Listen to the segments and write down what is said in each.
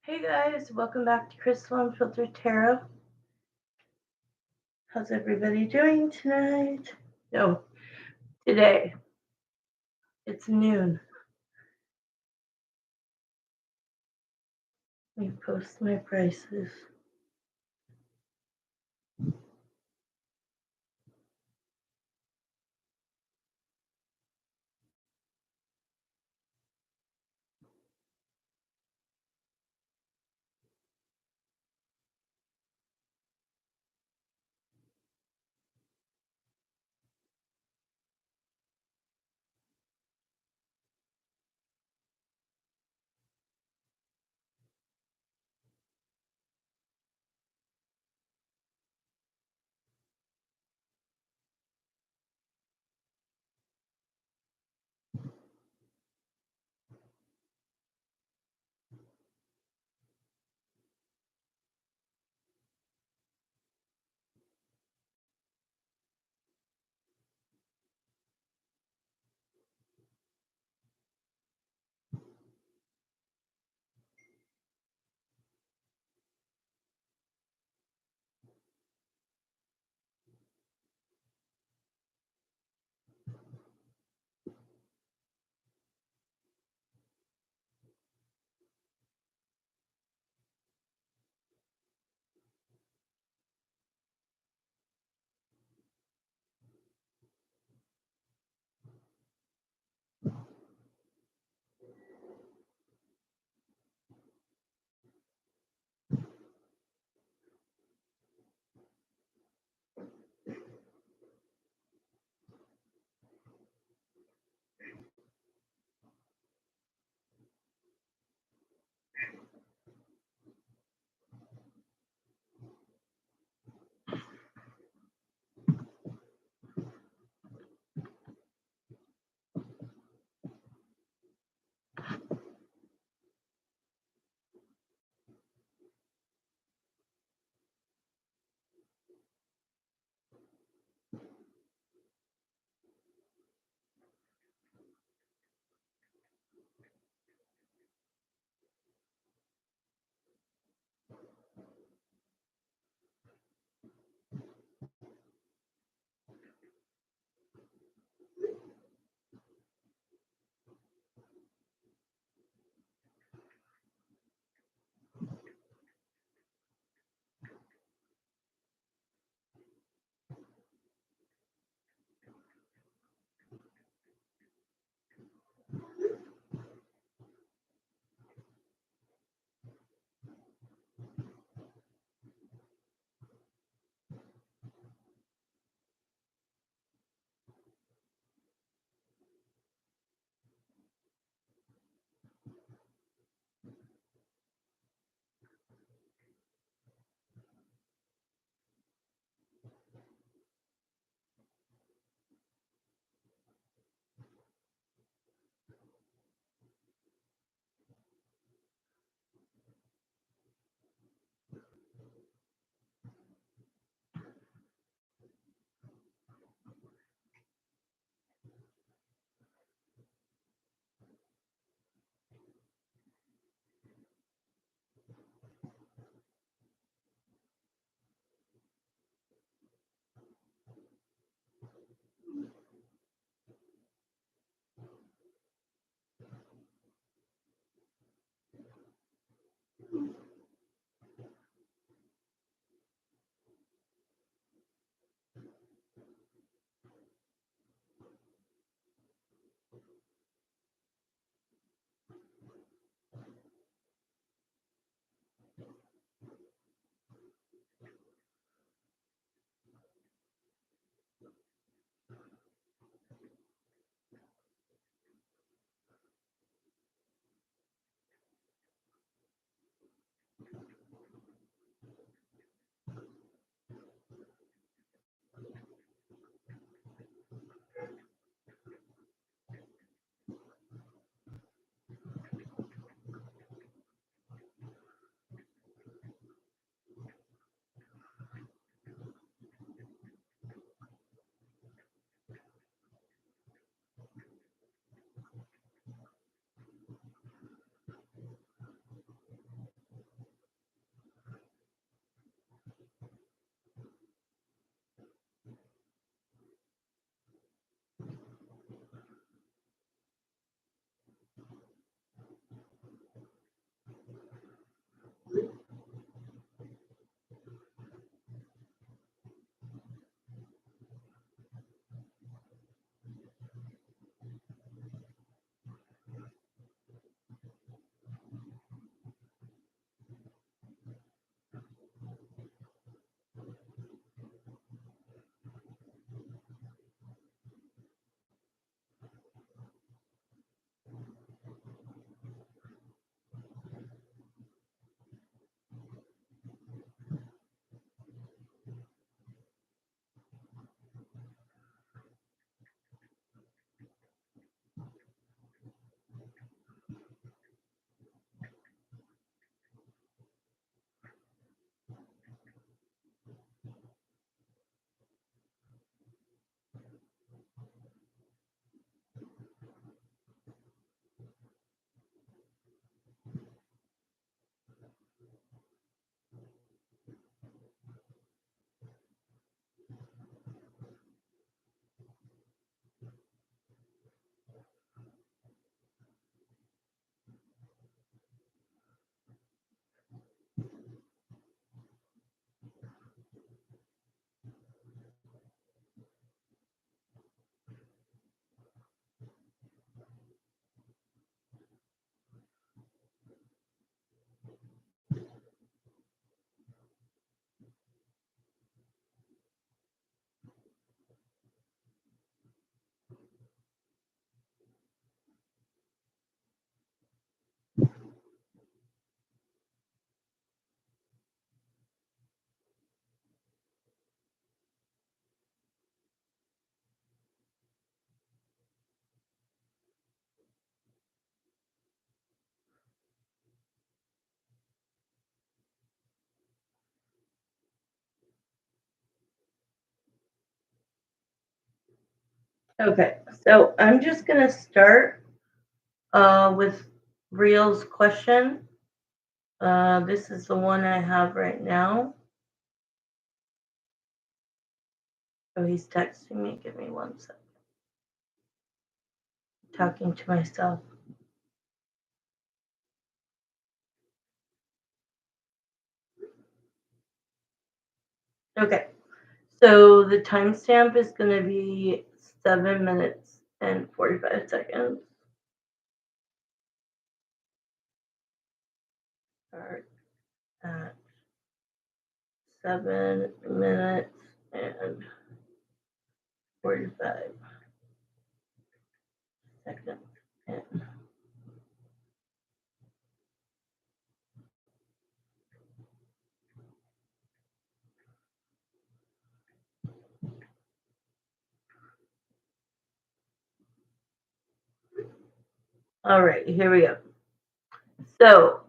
Hey guys, welcome back to Crystal Unfiltered Tarot. How's everybody doing tonight? No, today. It's noon. Let me post my prices. Okay, so I'm just gonna start with Real's question. This is the one I have right now. Oh, he's texting me. Give me 1 second. Talking to myself. Okay, so the timestamp is going to be 7 minutes and 45 seconds. Start at 7 minutes and 45 seconds. All right, here we go. So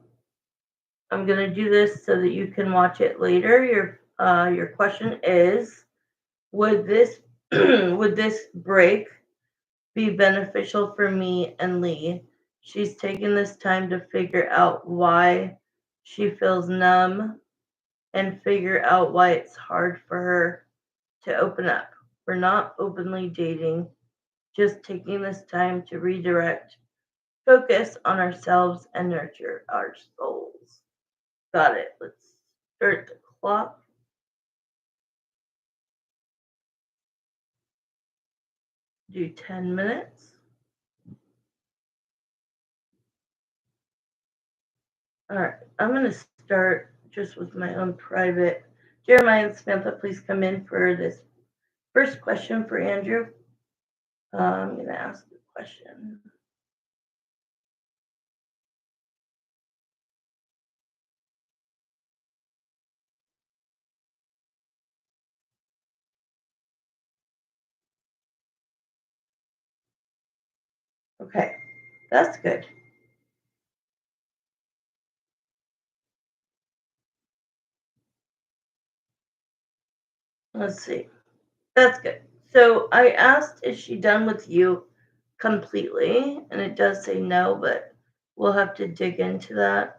I'm going to do this so that you can watch it later. Your question is, would this would this break be beneficial for me and Lee? She's taken this time to figure out why she feels numb and figure out why it's hard for her to open up. We're not openly dating, just taking this time to redirect, focus on ourselves, and nurture our souls. Got it. Let's start the clock. Do 10 minutes. All right, I'm going to start just with my own private. Jeremiah and Samantha, please come in for this first question for Andrew. I'm going to ask the question. Okay, that's good. Let's see. That's good. So I asked, is she done with you completely? And it does say no, but we'll have to dig into that.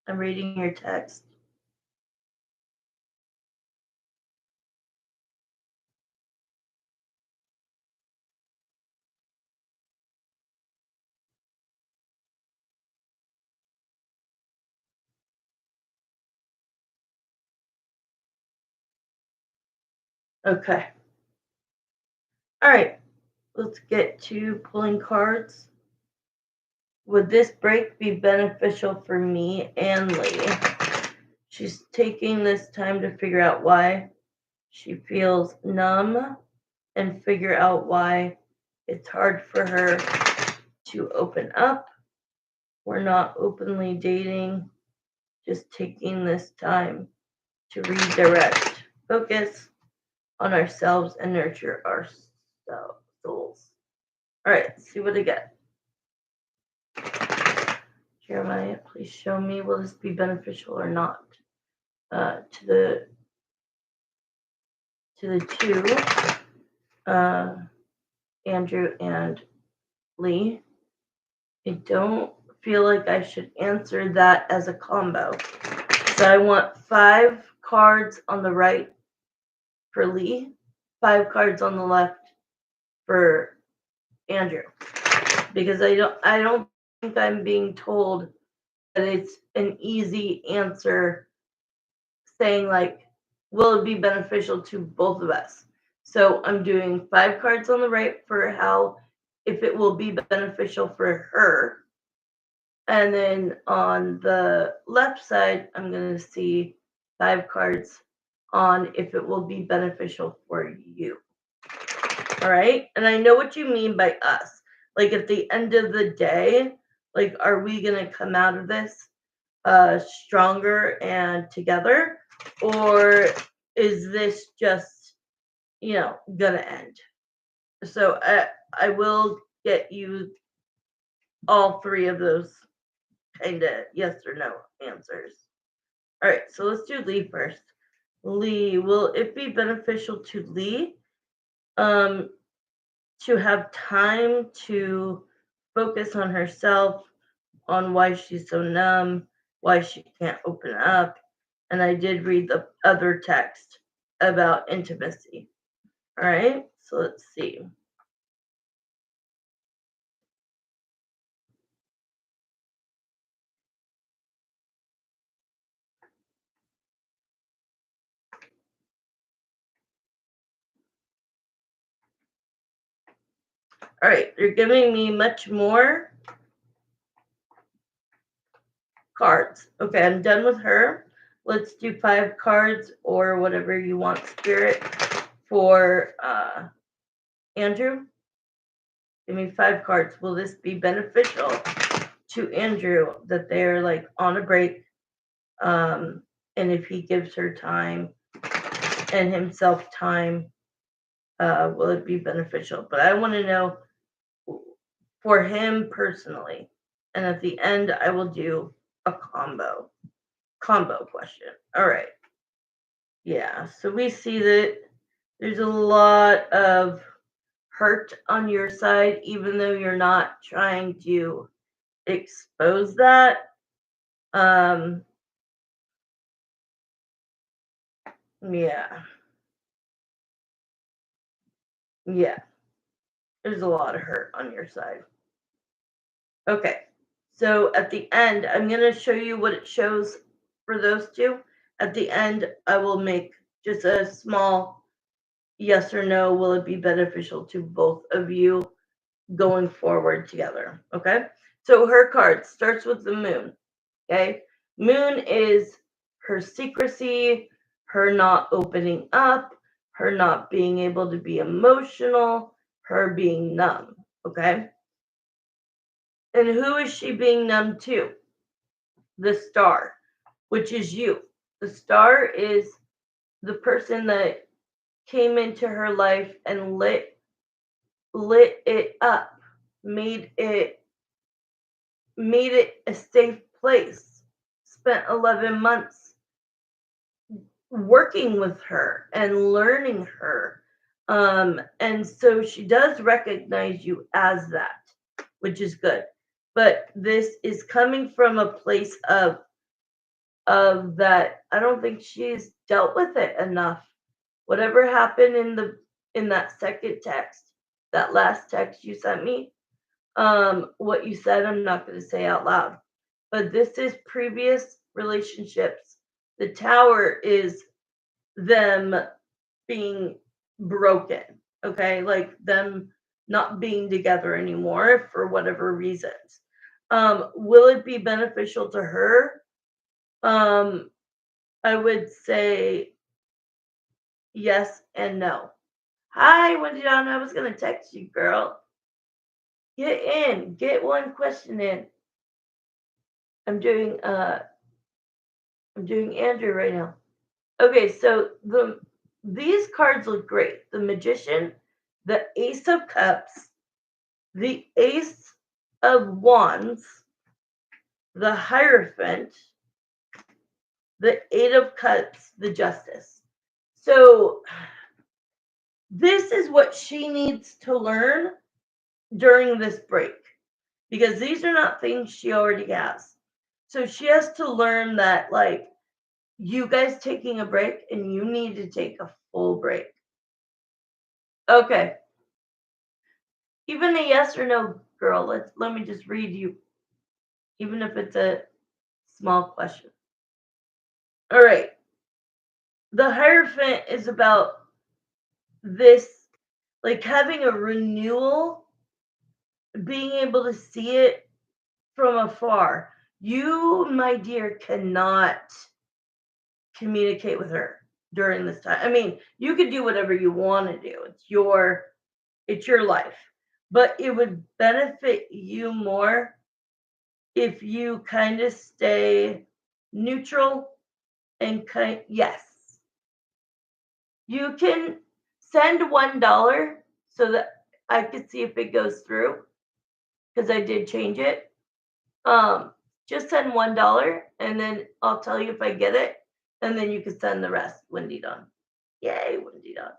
I'm reading your text. Okay. All right. Let's get to pulling cards. Would this break be beneficial for me and Lee? She's taking this time to figure out why she feels numb and figure out why it's hard for her to open up. We're not openly dating, just taking this time to redirect, focus on ourselves, and nurture our souls. All right, let's see what I get. Jeremiah, please show me, will this be beneficial or not? To the two, Andrew and Lee. I don't feel like I should answer that as a combo. So I want 5 cards on the right for Lee, 5 cards on the left for Andrew. Because I don't think I'm being told that it's an easy answer saying like, will it be beneficial to both of us? So I'm doing 5 cards on the right for how, if it will be beneficial for her. And then on the left side, I'm going to see 5 cards on if it will be beneficial for you. All right. And I know what you mean by us. Like at the end of the day, like, are we going to come out of this stronger and together? Or is this just, gonna end? So I will get you all 3 of those kind of yes or no answers. All right, so let's do Lee first. Lee, will it be beneficial to Lee um, to have time to focus on herself, on why she's so numb, why she can't open up? And I did read the other text about intimacy. All right, so let's see. All right, they're giving me much more cards. Okay, I'm done with her. Let's do 5 cards or whatever you want, Spirit, for Andrew. Give me 5 cards. Will this be beneficial to Andrew that they're like on a break? And if he gives her time and himself time, will it be beneficial? But I want to know for him personally. And at the end, I will do a combo question. All right. Yeah. So we see that there's a lot of hurt on your side, even though you're not trying to expose that. Um, yeah. Yeah. There's a lot of hurt on your side. Okay. So at the end, I'm going to show you what it shows for those two. At the end, I will make just a small yes or no. Will it be beneficial to both of you going forward together? Okay. So her card starts with the moon. Okay. Moon is her secrecy, her not opening up, her not being able to be emotional, her being numb. Okay. And who is she being numb to? The star, which is you. The star is the person that came into her life and lit it up, made it made it a safe place. Spent 11 months working with her and learning her. And so she does recognize you as that, which is good. But this is coming from a place of that I don't think she's dealt with it enough. Whatever happened in that second text, that last text you sent me, what you said I'm not going to say out loud. But this is previous relationships. The tower is them being broken, okay? Like them not being together anymore for whatever reasons. Will it be beneficial to her? Um, I would say yes and no. Hi, Wendy Dawn. I was gonna text you, girl. Get in. Get one question in. I'm doing uh I'm doing Andrew right now. Okay, so these cards look great. The Magician, the Ace of Cups, the Ace of Wands, the Hierophant, the Eight of Cups, the Justice. So this is what she needs to learn during this break because these are not things she already has. So she has to learn that, like, you guys taking a break and you need to take a full break. Okay. Even a yes or no, girl. Let me just read you, even if it's a small question. All right. The Hierophant is about this, like having a renewal, being able to see it from afar. You, my dear, cannot communicate with her during this time. I mean, you could do whatever you want to do. It's your life. But it would benefit you more if you kind of stay neutral and yes. You can send $1 so that I could see if it goes through because I did change it. Um, just send $1 and then I'll tell you if I get it. And then you can send the rest, Wendy Dawn. Yay, Wendy Dawn.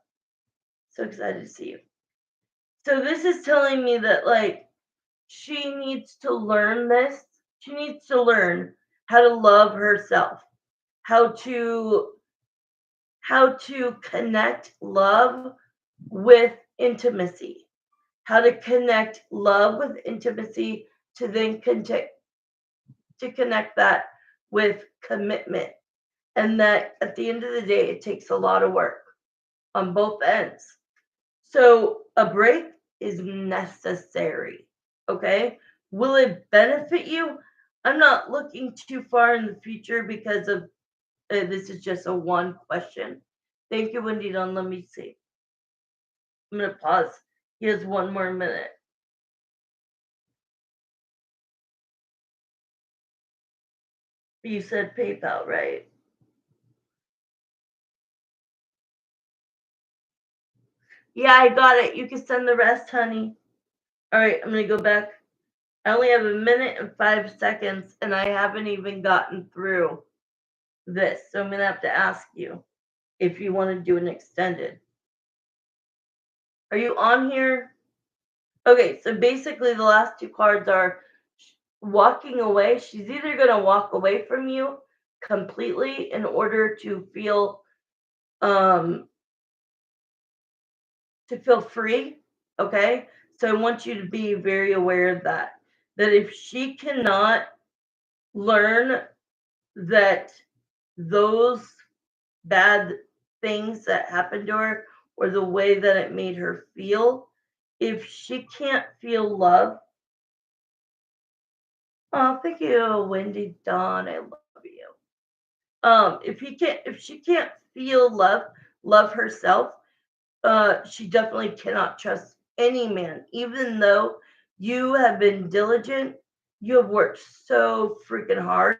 So excited to see you. So this is telling me that like she needs to learn this. She needs to learn how to love herself, how to connect love with intimacy, how to connect love with intimacy to then connect that with commitment. And that at the end of the day, it takes a lot of work on both ends. So a break is necessary. Okay. Will it benefit you? I'm not looking too far in the future because of this is just a one question. Thank you, Wendy. Don't let me see. I'm going to pause. He has one more minute. You said PayPal, right? Yeah, I got it. You can send the rest, honey. All right, I'm going to go back. I only have a minute and 5 seconds, and I haven't even gotten through this. So I'm going to have to ask you if you want to do an extended. Are you on here? Okay, so basically the last two cards are walking away. She's either going to walk away from you completely in order um to feel free, okay? So I want you to be very aware of that if she cannot learn that those bad things that happened to her or the way that it made her feel, if she can't feel love, oh, thank you, Wendy Dawn, I love you. If she can't feel love herself, she definitely cannot trust any man, even though you have been diligent. You have worked so freaking hard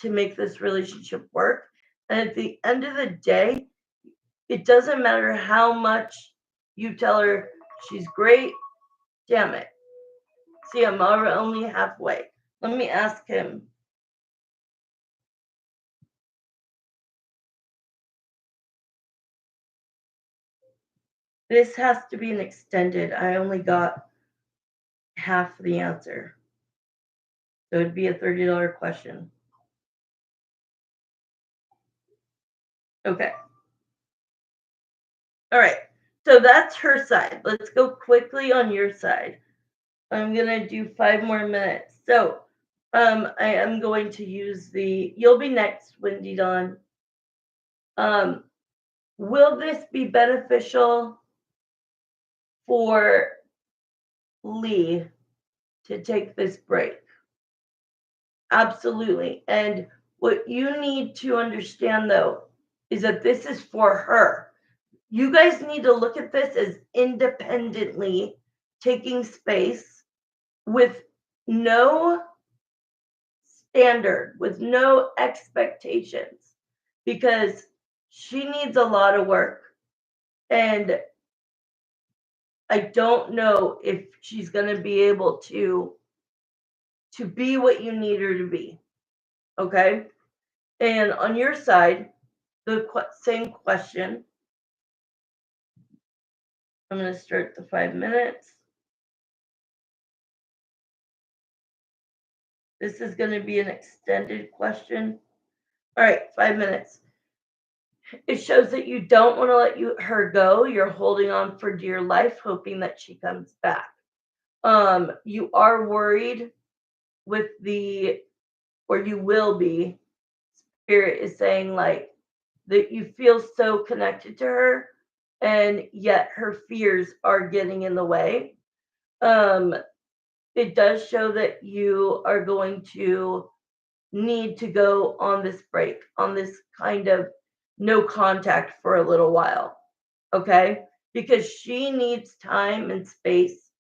to make this relationship work. And at the end of the day, it doesn't matter how much you tell her she's great. Damn it. See, I'm only halfway. Let me ask him. This has to be an extended. I only got half the answer. So it'd be a $30 question. Okay. All right. So that's her side. Let's go quickly on your side. I'm going to do 5 more minutes. So I am going to use you'll be next, Wendy Dawn. Will this be beneficial for Lee to take this break? Absolutely. And what you need to understand, though, is that this is for her. You guys need to look at this as independently taking space with no standard, with no expectations, because she needs a lot of work. And I don't know if she's going to be able to be what you need her to be. Okay? And on your side, the same question. I'm going to start the 5 minutes. This is going to be an extended question. All right, 5 minutes. It shows that you don't want to let her go. You're holding on for dear life, hoping that she comes back. You are worried with or you will be. Spirit is saying like that you feel so connected to her, and yet her fears are getting in the way. It does show that you are going to need to go on this break, on this kind of no contact for a little while. Okay? Because she needs time and space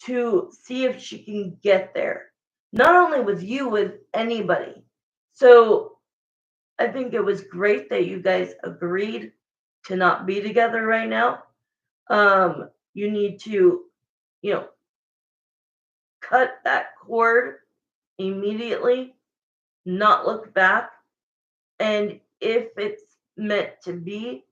to see if she can get there. Not only with you, with anybody. So I think it was great that you guys agreed to not be together right now. You need to, you know, cut that cord immediately, not look back. And if it's meant to be,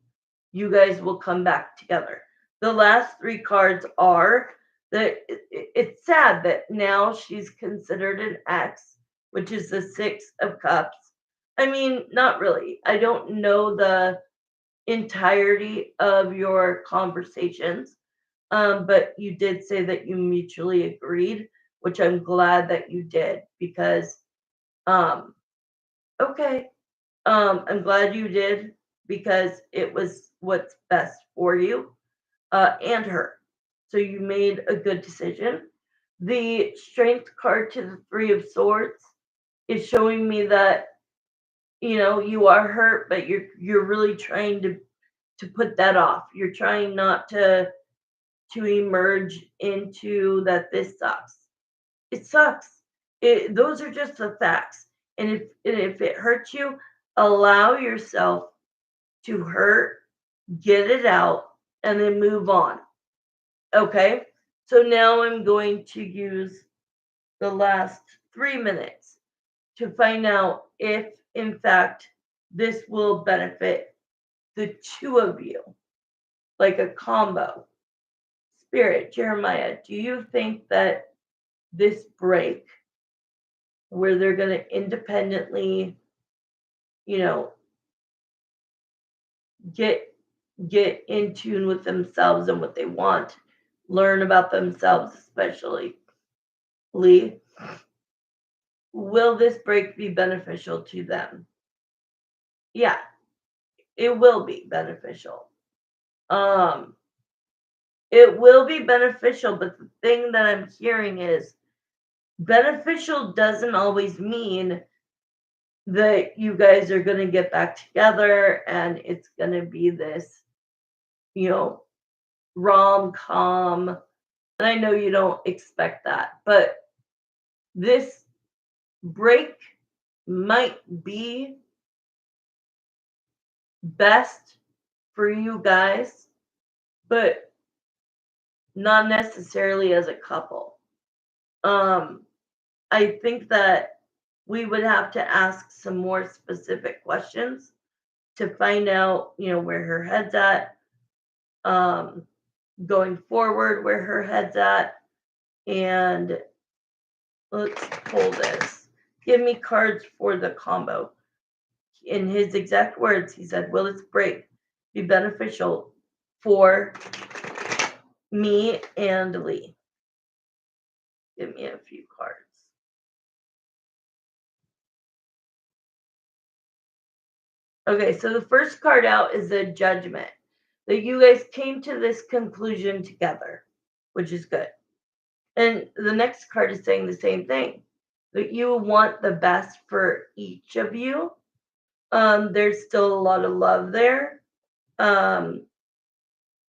you guys will come back together. The last three cards are that it's sad that now she's considered an ex, which is the Six of Cups. I mean, not really. I don't know the entirety of your conversations, but you did say that you mutually agreed, which I'm glad that you did because, um, okay, I'm glad you did because it was what's best for you and her. So you made a good decision. The strength card to the Three of Swords is showing me that you are hurt, but you're really trying to put that off. You're trying not to emerge into that this sucks. It sucks. Those are just the facts. And if it hurts you, allow yourself to hurt, get it out, and then move on. Okay? So now I'm going to use the last 3 minutes to find out if, in fact, this will benefit the two of you, like a combo. Spirit, Jeremiah, do you think that this break, where they're going to independently, you know, get get in tune with themselves and what they want, learn about themselves, especially Lee, will this break be beneficial to them? Yeah, it will be beneficial. Um, it will be beneficial, but the thing that I'm hearing is beneficial doesn't always mean that you guys are going to get back together and it's going to be this, you know, rom com. And I know you don't expect that, but this break might be best for you guys, but not necessarily as a couple. Um, I think that we would have to ask some more specific questions to find out, where her head's at, um, going forward, where her head's at. And let's pull this. Give me cards for the combo. In his exact words, he said, will this break be beneficial for me and Lee? Give me a few cards. Okay, so the first card out is the Judgment. That you guys came to this conclusion together, which is good. And the next card is saying the same thing. That you want the best for each of you. There's still a lot of love there. Um,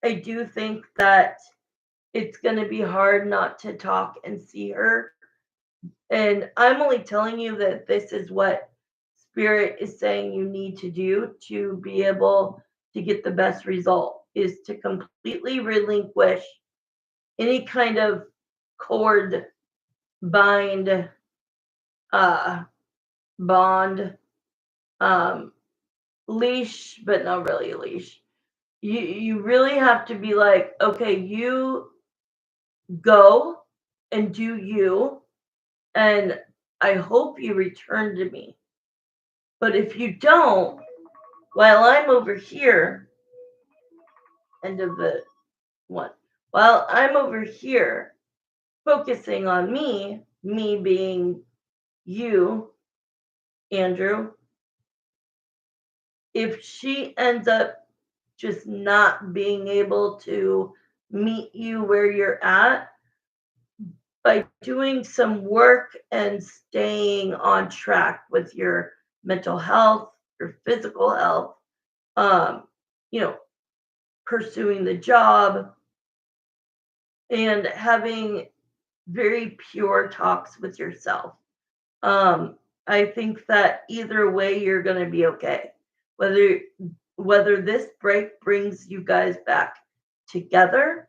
I do think that it's going to be hard not to talk and see her. And I'm only telling you that this is what Spirit is saying you need to do to be able to get the best result is to completely relinquish any kind of cord, bind, uh, bond, um, leash, but not really a leash. You really have to be like, okay, you go and do you, and I hope you return to me. But if you don't, while I'm over here, end of the one, while I'm over here focusing on me being you, Andrew, if she ends up just not being able to meet you where you're at, by doing some work and staying on track with your mental health, your physical health, um, you know, pursuing the job and having very pure talks with yourself. Um, I think that either way you're going to be okay. Whether whether this break brings you guys back together,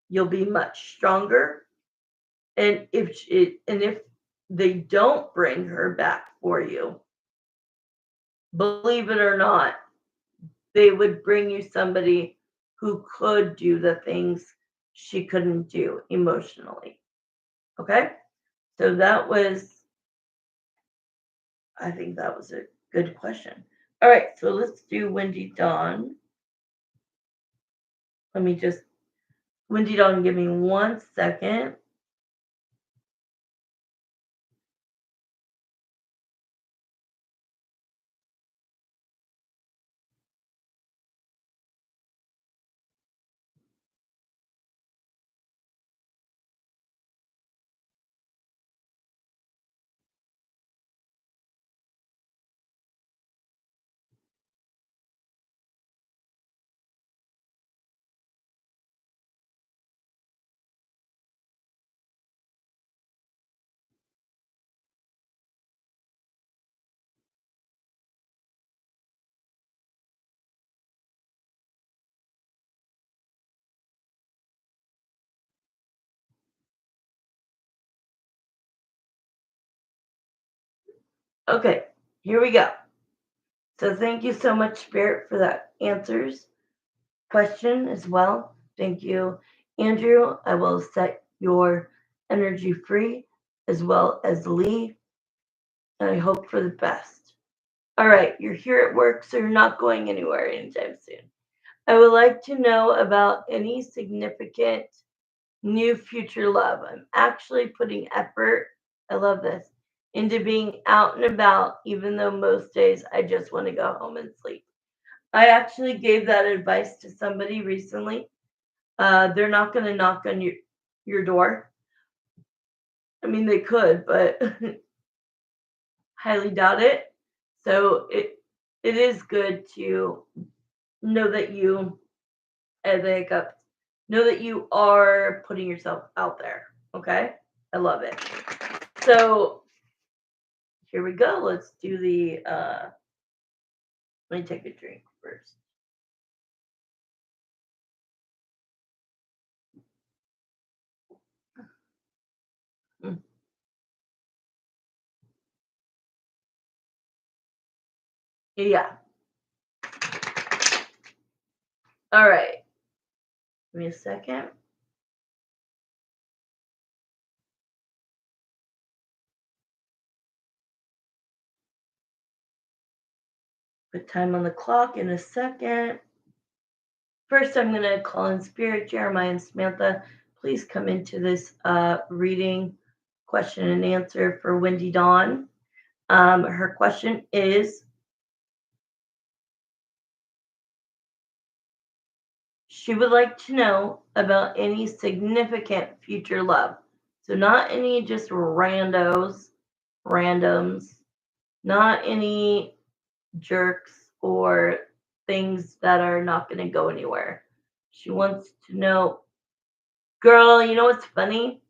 you'll be much stronger. And if they don't bring her back for you, believe it or not, they would bring you somebody who could do the things she couldn't do emotionally. Okay? So I think that was a good question. All right, so let's do Windy Dawn. Windy Dawn, give me 1 second. Okay, here we go. So thank you so much, Spirit, for that answers question as well. Thank you, Andrew. I will set your energy free as well as Lee, and I hope for the best. All right, you're here at work, so you're not going anywhere anytime soon. I would like to know about any significant new future love. I'm actually putting effort, I love this, into being out and about, even though most days I just want to go home and sleep. I actually gave that advice to somebody recently. They're not going to knock on your door. I mean, they could, but highly doubt it. So it is good to know that you, as a hiccup, know that you are putting yourself out there. Okay, I love it. So here we go. Let's do the. Let me take a drink first. Mm. Yeah. All right. Give me a second. Put time on the clock in a second. First, I'm going to call in Spirit, Jeremiah, and Samantha. Please come into this reading, question and answer for Windy Dawn. Her question is, she would like to know about any significant future love. So not any just randoms, not any jerks or things that are not going to go anywhere. She wants to know, girl, you know what's funny?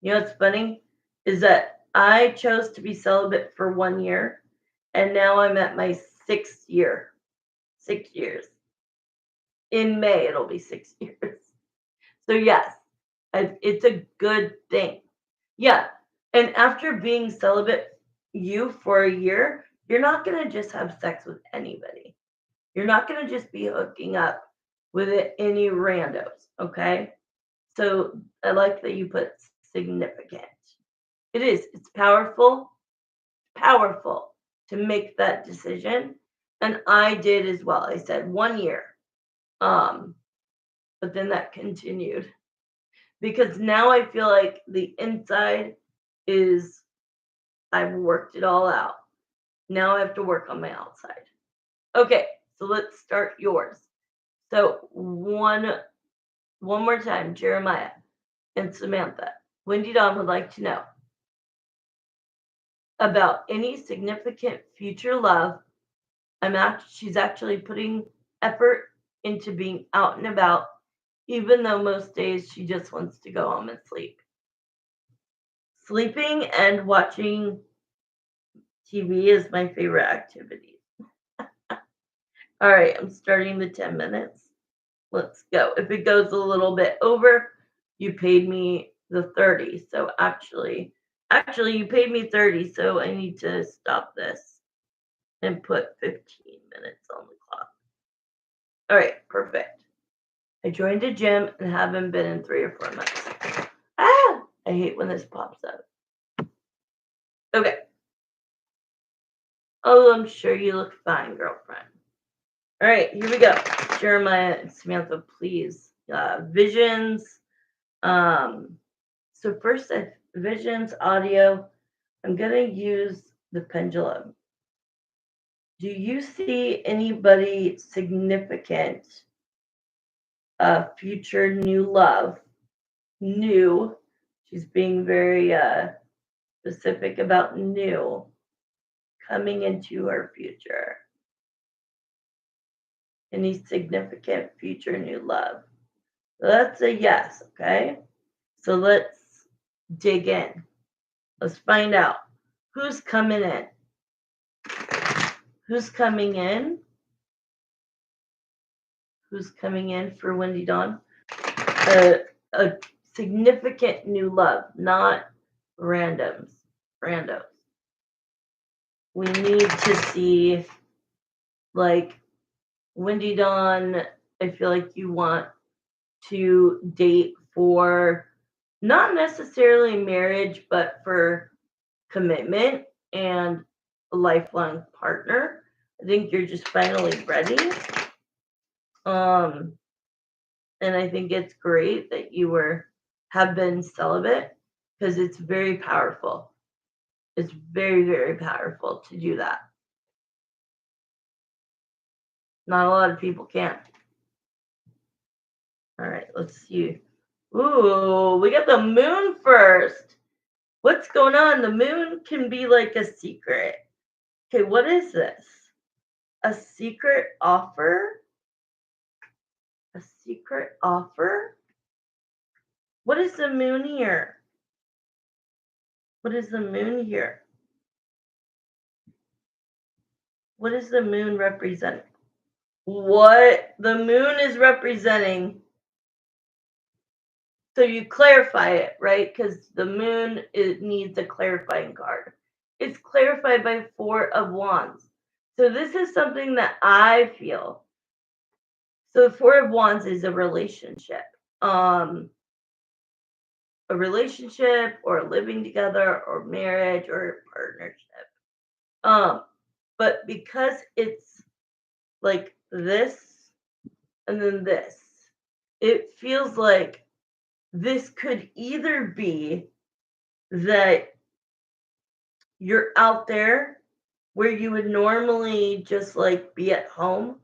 You know what's funny? Is that I chose to be celibate for 1 year, and now I'm at my 6th year. 6 years. In May, it'll be 6 years. So, yes, it's a good thing. Yeah. And after being celibate for a year, you're not going to just have sex with anybody. You're not going to just be hooking up with any randos. Okay. So I like that you put significant. It is. It's powerful to make that decision. And I did as well. I said 1 year. But then that continued because now I feel like the inside is I've worked it all out. Now I have to work on my outside. Okay, so let's start yours. So one more time, Jeremiah and Samantha. Windy Dawn would like to know about any significant future love. She's actually putting effort into being out and about, even though most days she just wants to go home and sleep. Sleeping and watching TV is my favorite activity. All right, I'm starting the 10 minutes. Let's go. If it goes a little bit over, you paid me the 30. So actually you paid me 30, so I need to stop this. and put 15 minutes on the clock. All right, perfect. I joined a gym and haven't been in 3 or 4 months. Ah, I hate when this pops up. Okay. Oh, I'm sure you look fine, girlfriend. All right, here we go. Jeremiah and Samantha, please. Visions. So first, visions, audio. I'm going to use the pendulum. Do you see anybody significant, future new love, new? She's being very specific about new coming into her future. Any significant future new love? So that's a yes, okay? So let's dig in. Let's find out who's coming in. Who's coming in? Who's coming in for Wendy Dawn? A significant new love, not randos. We need to see, like, Wendy Dawn, I feel like you want to date for not necessarily marriage, but for commitment and a lifelong partner. I think you're just finally ready. And I think it's great that you have been celibate because it's very powerful. It's very, very powerful to do that. Not a lot of people can. All right, let's see. Ooh, we got the moon first. What's going on? The moon can be like a secret. Okay, what is this? A secret offer? A secret offer? What is the moon here? What is the moon here? What is the moon representing? What the moon is representing. So you clarify it, right? Because the moon needs a clarifying card. It's clarified by 4 of Wands. So this is something that I feel. So the 4 of Wands is a relationship. A relationship or living together or marriage or partnership. But because it's like this and then this, it feels like this could either be that you're out there where you would normally just like be at home.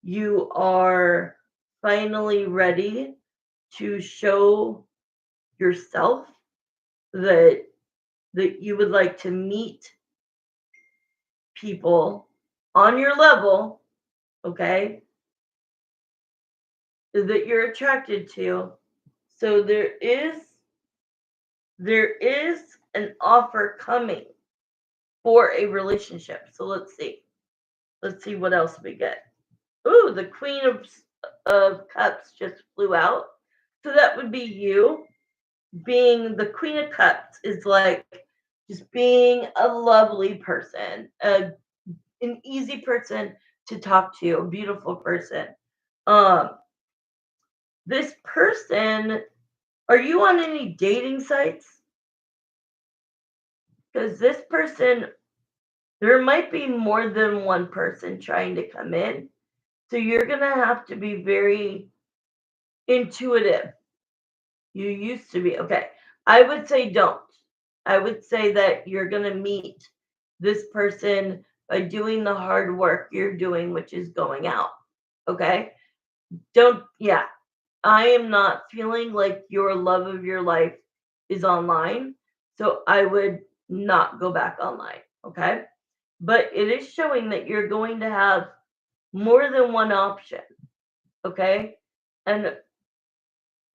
You are finally ready to show yourself that you would like to meet people on your level, okay, that you're attracted to. So there is an offer coming for a relationship. So let's see what else we get. Ooh, the Queen of Cups just flew out. So that would be you. Being the Queen of Cups is like just being a lovely person, an easy person to talk to, a beautiful person. This person, are you on any dating sites? Because this person, there might be more than one person trying to come in. So you're going to have to be very intuitive. You used to be. Okay. I would say don't. I would say that you're going to meet this person by doing the hard work you're doing, which is going out. Okay. Yeah. I am not feeling like your love of your life is online. So I would not go back online. Okay. But it is showing that you're going to have more than one option. Okay. And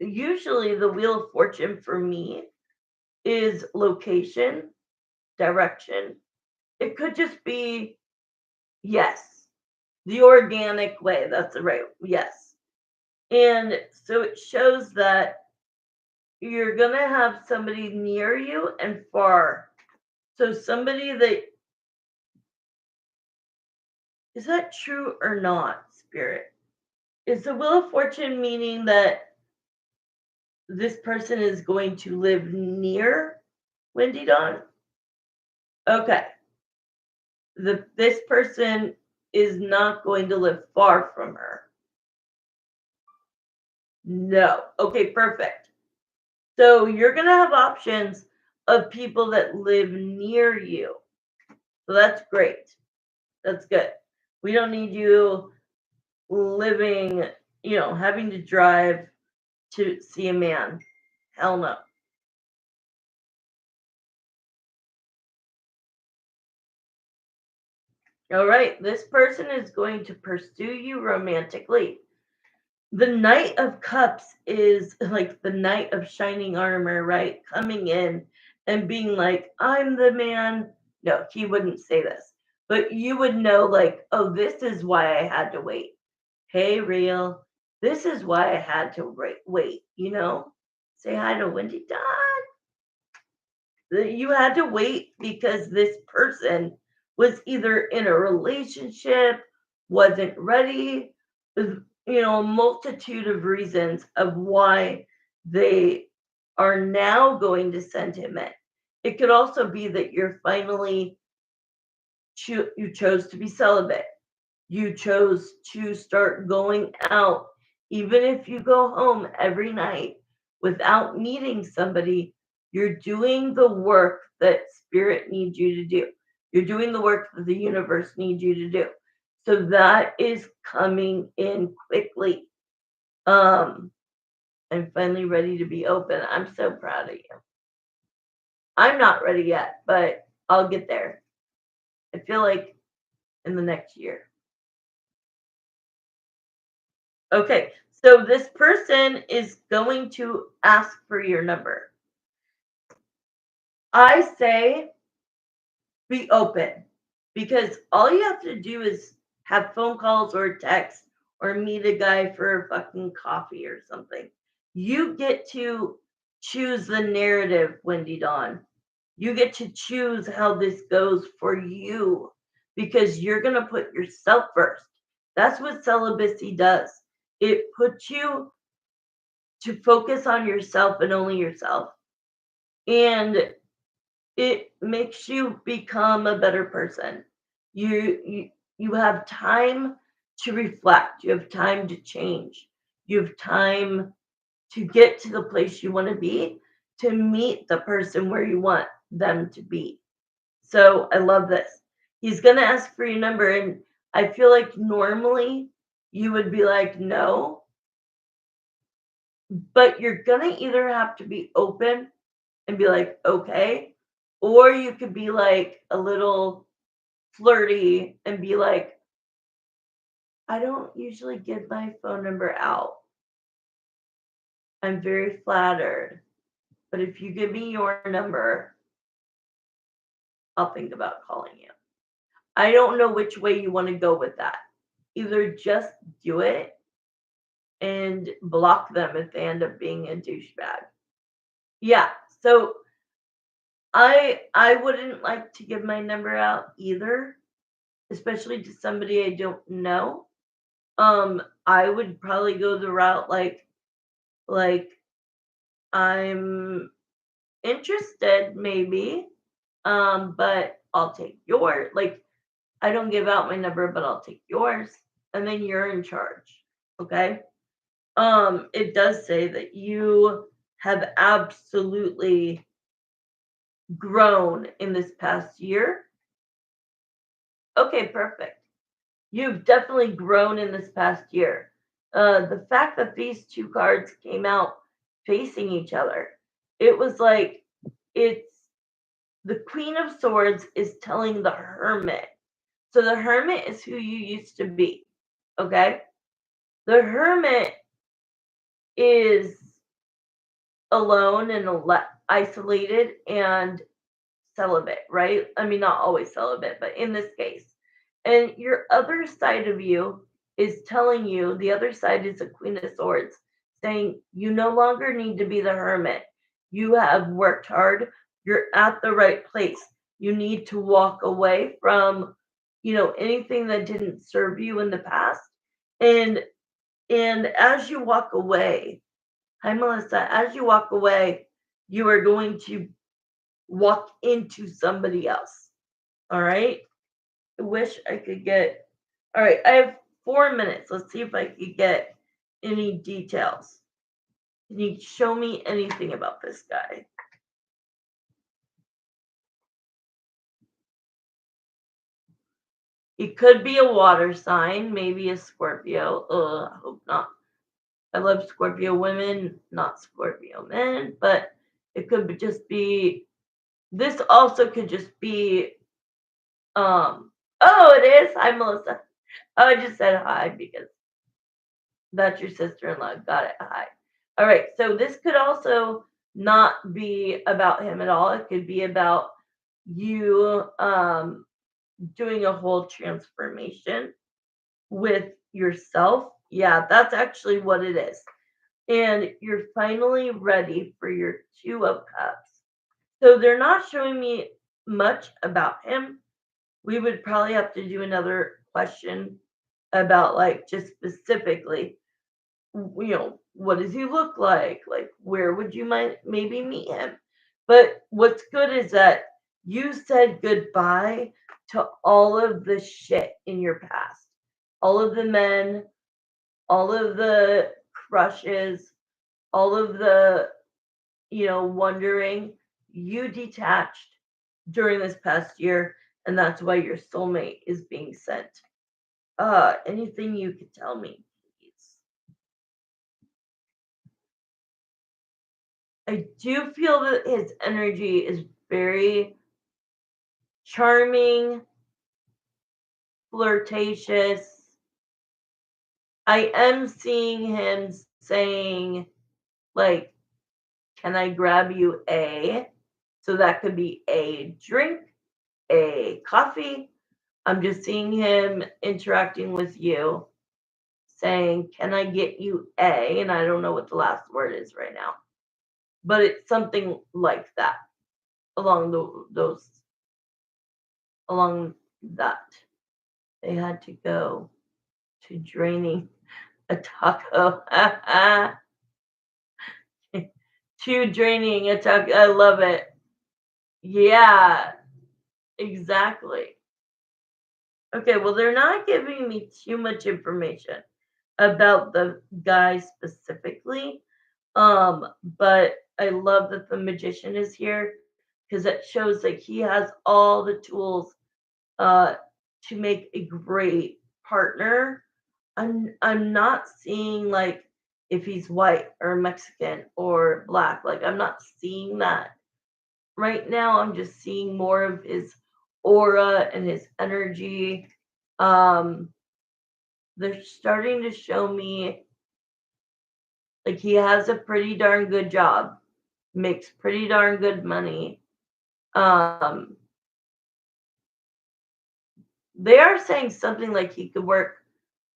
usually the Wheel of Fortune for me is location, direction. It could just be yes, the organic way. That's the right yes. And so it shows that you're going to have somebody near you and far. So somebody that Is that true or not, Spirit? Is the Wheel of Fortune meaning that this person is going to live near Wendy Dawn? Okay. This person is not going to live far from her. No. Okay, perfect. So you're going to have options of people that live near you. So that's great. That's good. We don't need you living, having to drive to see a man. Hell no. All right, this person is going to pursue you romantically. The Knight of Cups is like the Knight of Shining Armor, right? Coming in and being like, I'm the man. No, he wouldn't say this, but you would know, like, oh, this is why I had to wait. Hey, real, this is why I had to wait. Say hi to Wendy Dawn. You had to wait because this person was either in a relationship, wasn't ready, a multitude of reasons of why they are now going to send him in. It could also be that you're finally you chose to be celibate. You chose to start going out, even if you go home every night without meeting somebody. You're doing the work that spirit needs you to do. You're doing the work that the universe needs you to do. So that is coming in quickly. Um, I'm finally ready to be open. I'm so proud of you. I'm not ready yet, but I'll get there. I feel like in the next year. Okay, so this person is going to ask for your number. I say be open because all you have to do is have phone calls or text or meet a guy for a fucking coffee or something. You get to choose the narrative, Wendy Dawn. You get to choose how this goes for you because you're going to put yourself first. That's what celibacy does. It puts you to focus on yourself and only yourself. And it makes you become a better person. You have time to reflect. You have time to change. You have time to get to the place you want to be, to meet the person where you want them to be. So I love this. He's going to ask for your number. And I feel like normally you would be like, no, but you're going to either have to be open and be like, okay, or you could be like a little flirty and be like, I don't usually give my phone number out. I'm very flattered. But if you give me your number, I'll think about calling you. I don't know which way you want to go with that. Either just do it and block them if they end up being a douchebag. Yeah. So I wouldn't like to give my number out either, especially to somebody I don't know. I would probably go the route like I'm interested maybe, but I'll take your like I don't give out my number, but I'll take yours, and then you're in charge. Okay. It does say that you have absolutely grown in this past year. Okay, perfect. You've definitely grown in this past year. The fact that these two cards came out facing each other, it was like it's the Queen of Swords is telling the Hermit. So the Hermit is who you used to be. Okay? The Hermit is alone and isolated and celibate, right? I mean, not always celibate, but in this case. And your other side of you is telling you, the other side is a Queen of Swords, saying you no longer need to be the hermit. You have worked hard. You're at the right place. You need to walk away from anything that didn't serve you in the past. And as you walk away, hi Melissa, as you walk away, you are going to walk into somebody else. All right? I wish I could get. All right, I have 4 minutes. Let's see if I could get any details. Can you show me anything about this guy? He could be a water sign, maybe a Scorpio. I hope not. I love Scorpio women, not Scorpio men, but it could just be. This also could just be. Oh, it is. Hi, Melissa. Oh, I just said hi because that's your sister-in-law. Got it. Hi. All right. So this could also not be about him at all. It could be about you doing a whole transformation with yourself. Yeah, that's actually what it is. And you're finally ready for your Two of Cups. So they're not showing me much about him. We would probably have to do another question about like just specifically, what does he look like? Like where would you might maybe meet him? But what's good is that you said goodbye to all of the shit in your past. All of the men, all of the crushes, all of the, wondering. You detached during this past year, and that's why your soulmate is being sent. Anything you could tell me, please? I do feel that his energy is very charming, flirtatious. I am seeing him saying, like, can I grab you a? So that could be a drink, a coffee. I'm just seeing him interacting with you, saying, can I get you a? And I don't know what the last word is right now, but it's something like that along along that. They had to go to draining a taco. To draining a taco. I love it. Yeah, exactly. Okay, well, they're not giving me too much information about the guy specifically. But I love that the magician is here because it shows that he has all the tools uh to make a great partner. I'm not seeing like if he's white or Mexican or black. Like I'm not seeing that right now. I'm just seeing more of his aura and his energy. Um they're starting to show me like he has a pretty darn good job, makes pretty darn good money. Um they are saying something like he could work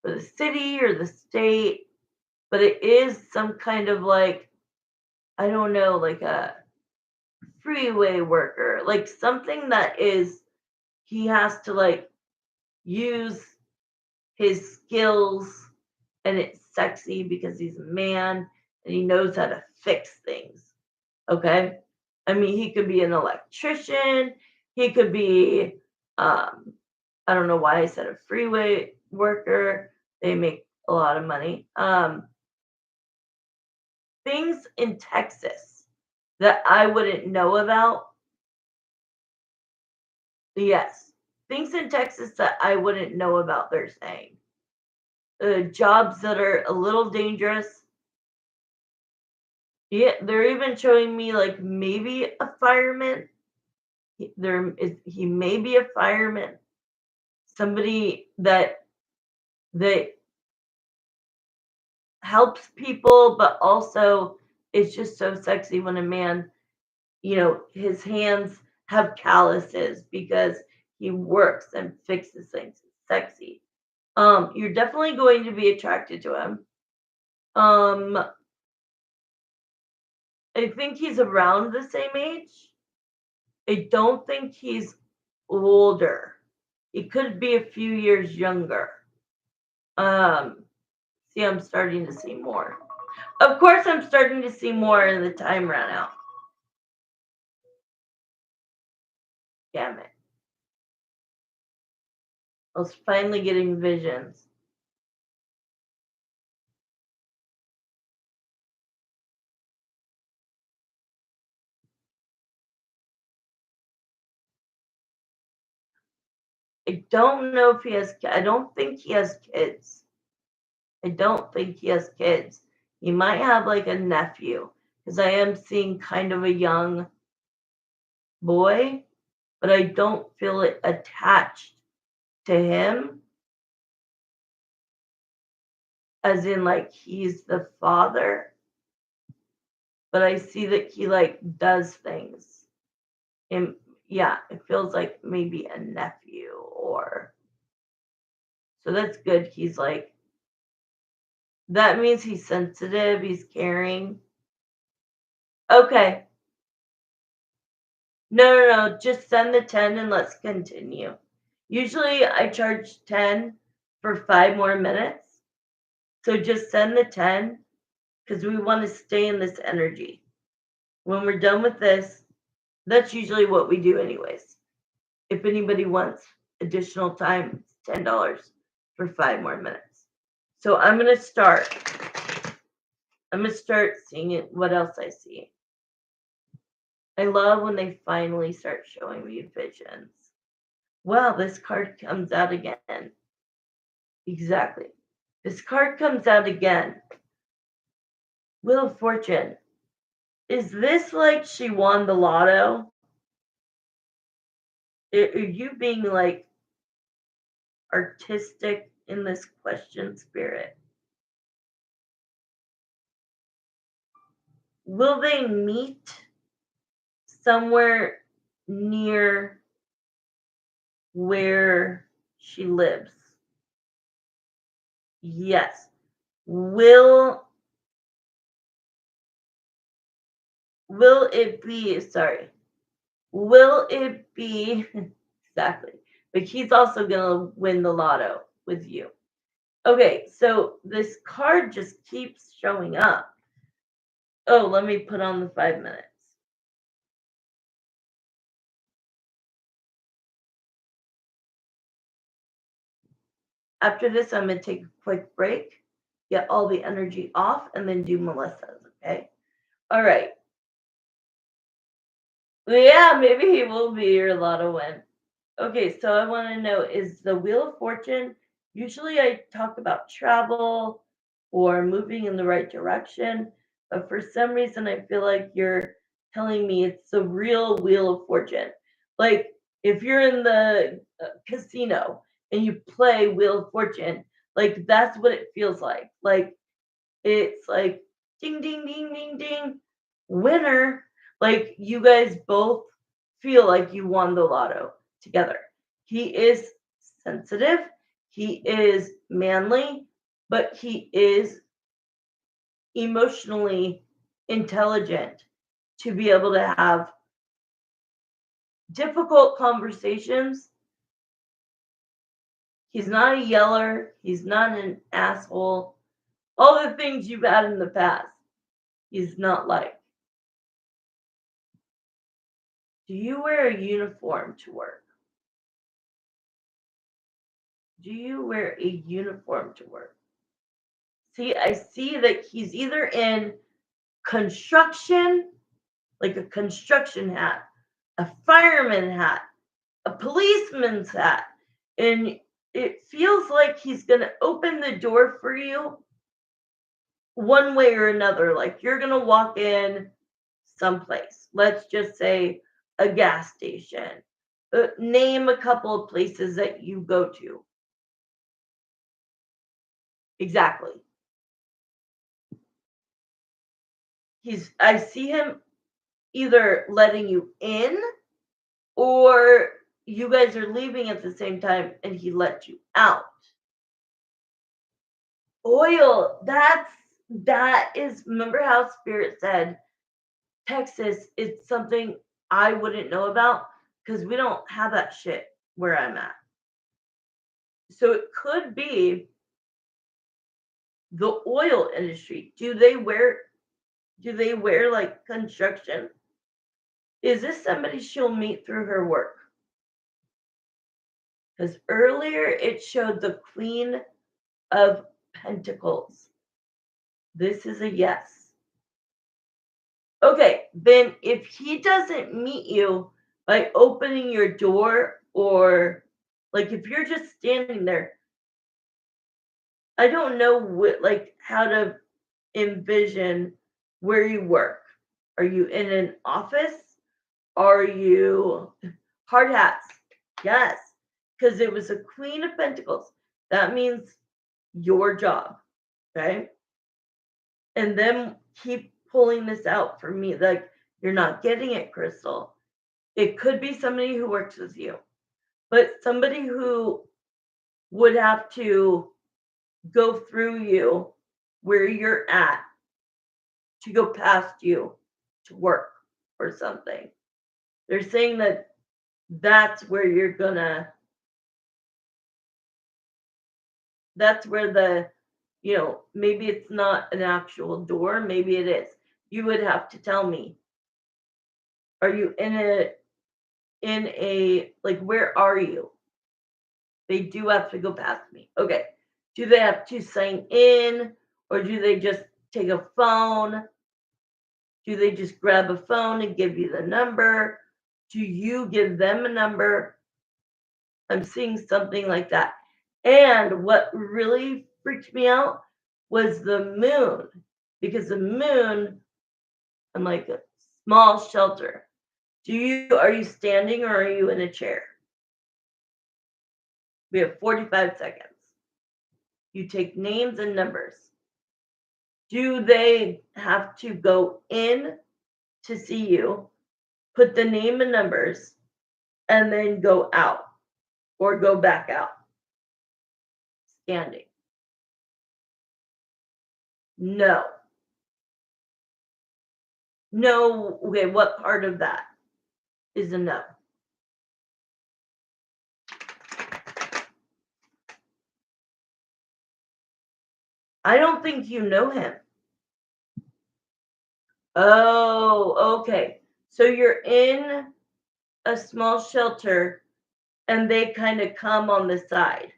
for the city or the state, but it is some kind of like, I don't know, like a freeway worker, like something that is he has to like use his skills, and it's sexy because he's a man and he knows how to fix things. Okay. I mean, he could be an electrician, he could be, um, I don't know why I said a freeway worker. They make a lot of money. Things in Texas that I wouldn't know about. Yes. Things in Texas that I wouldn't know about, they're saying. Jobs that are a little dangerous. Yeah, they're even showing me like maybe a fireman. He may be a fireman. Somebody that helps people, but also it's just so sexy when a man, his hands have calluses because he works and fixes things. It's sexy. You're definitely going to be attracted to him. Um, I think he's around the same age. I don't think he's older. He could be a few years younger. Um, See, I'm starting to see more. Of course, I'm starting to see more, and the time ran out. Damn it. I was finally getting visions. I don't know if he has, I don't think he has kids. I don't think he has kids. He might have like a nephew, because I am seeing kind of a young boy, but I don't feel it attached to him, as in like he's the father, but I see that he like does things. And yeah, it feels like maybe a nephew, or so that's good. He's like, that means he's sensitive, he's caring. Okay. No, no, no, just send the 10 and let's continue. Usually I charge 10 for 5 more minutes. So just send the 10 because we want to stay in this energy. When we're done with this, that's usually what we do, anyways. If anybody wants additional time, it's $10 for 5 more minutes. So I'm going to start. I'm going to start seeing it. What else I see? I love when they finally start showing me visions. Wow, this card comes out again. Exactly. This card comes out again. Wheel of Fortune. Is this like she won the lotto? Are you being like artistic in this question, Spirit? Will they meet somewhere near where she lives? Yes. Will will it be, sorry. Will it be exactly. But he's also going to win the lotto with you. Okay, so this card just keeps showing up. Oh, let me put on the 5 minutes. After this, I'm going to take a quick break, get all the energy off, and then do Melissa's, okay? All right. Yeah, maybe he will be your lotto win. Okay, so I want to know, is the Wheel of Fortune, usually I talk about travel or moving in the right direction, but for some reason I feel like you're telling me it's the real Wheel of Fortune. Like if you're in the casino and you play Wheel of Fortune, like that's what it feels like. Like it's like ding ding ding ding ding, winner. Like you guys both feel like you won the lotto together. He is sensitive, he is manly, but he is emotionally intelligent to be able to have difficult conversations. He's not a yeller, he's not an asshole. All the things you've had in the past, he's not like. Do you wear a uniform to work? Do you wear a uniform to work? See, I see that he's either in construction, like a construction hat, a fireman hat, a policeman's hat, and it feels like he's going to open the door for you one way or another. Like you're going to walk in someplace. Let's just say a gas station. Name a couple of places that you go to. Exactly. I see him either letting you in or you guys are leaving at the same time and he let you out. Oil, that is, remember how Spirit said Texas is something I wouldn't know about because we don't have that shit where I'm at. So it could be the oil industry. Do they wear like construction? Is this somebody she'll meet through her work? Because earlier it showed the Queen of Pentacles. This is a yes. Okay, then if he doesn't meet you by opening your door, or like if you're just standing there, I don't know like how to envision where you work. Are you in an office? Are you hard hats? Yes, because it was a Queen of Pentacles. That means your job. Okay. And then keep pulling this out for me. Like, you're not getting it, Crystal. It could be somebody who works with you, but somebody who would have to go through you where you're at to go past you to work or something. They're saying that that's where you're gonna, that's where maybe it's not an actual door, maybe it is. You would have to tell me, are you in a like, where are you? They do have to go past me. Okay. Do they have to sign in, or do they just take a phone? Do they just grab a phone and give you the number? Do you give them a number? I'm seeing something like that. And what really freaked me out was the moon, because the moon, I'm like, a small shelter. Are you standing, or are you in a chair? We have 45 seconds. You take names and numbers. Do they have to go in to see you, put the name and numbers, and then go out or go back out? Standing. No. No. Okay, what part of that is a no? I don't think you know him. Oh, okay. So you're in a small shelter and they kind of come on the side.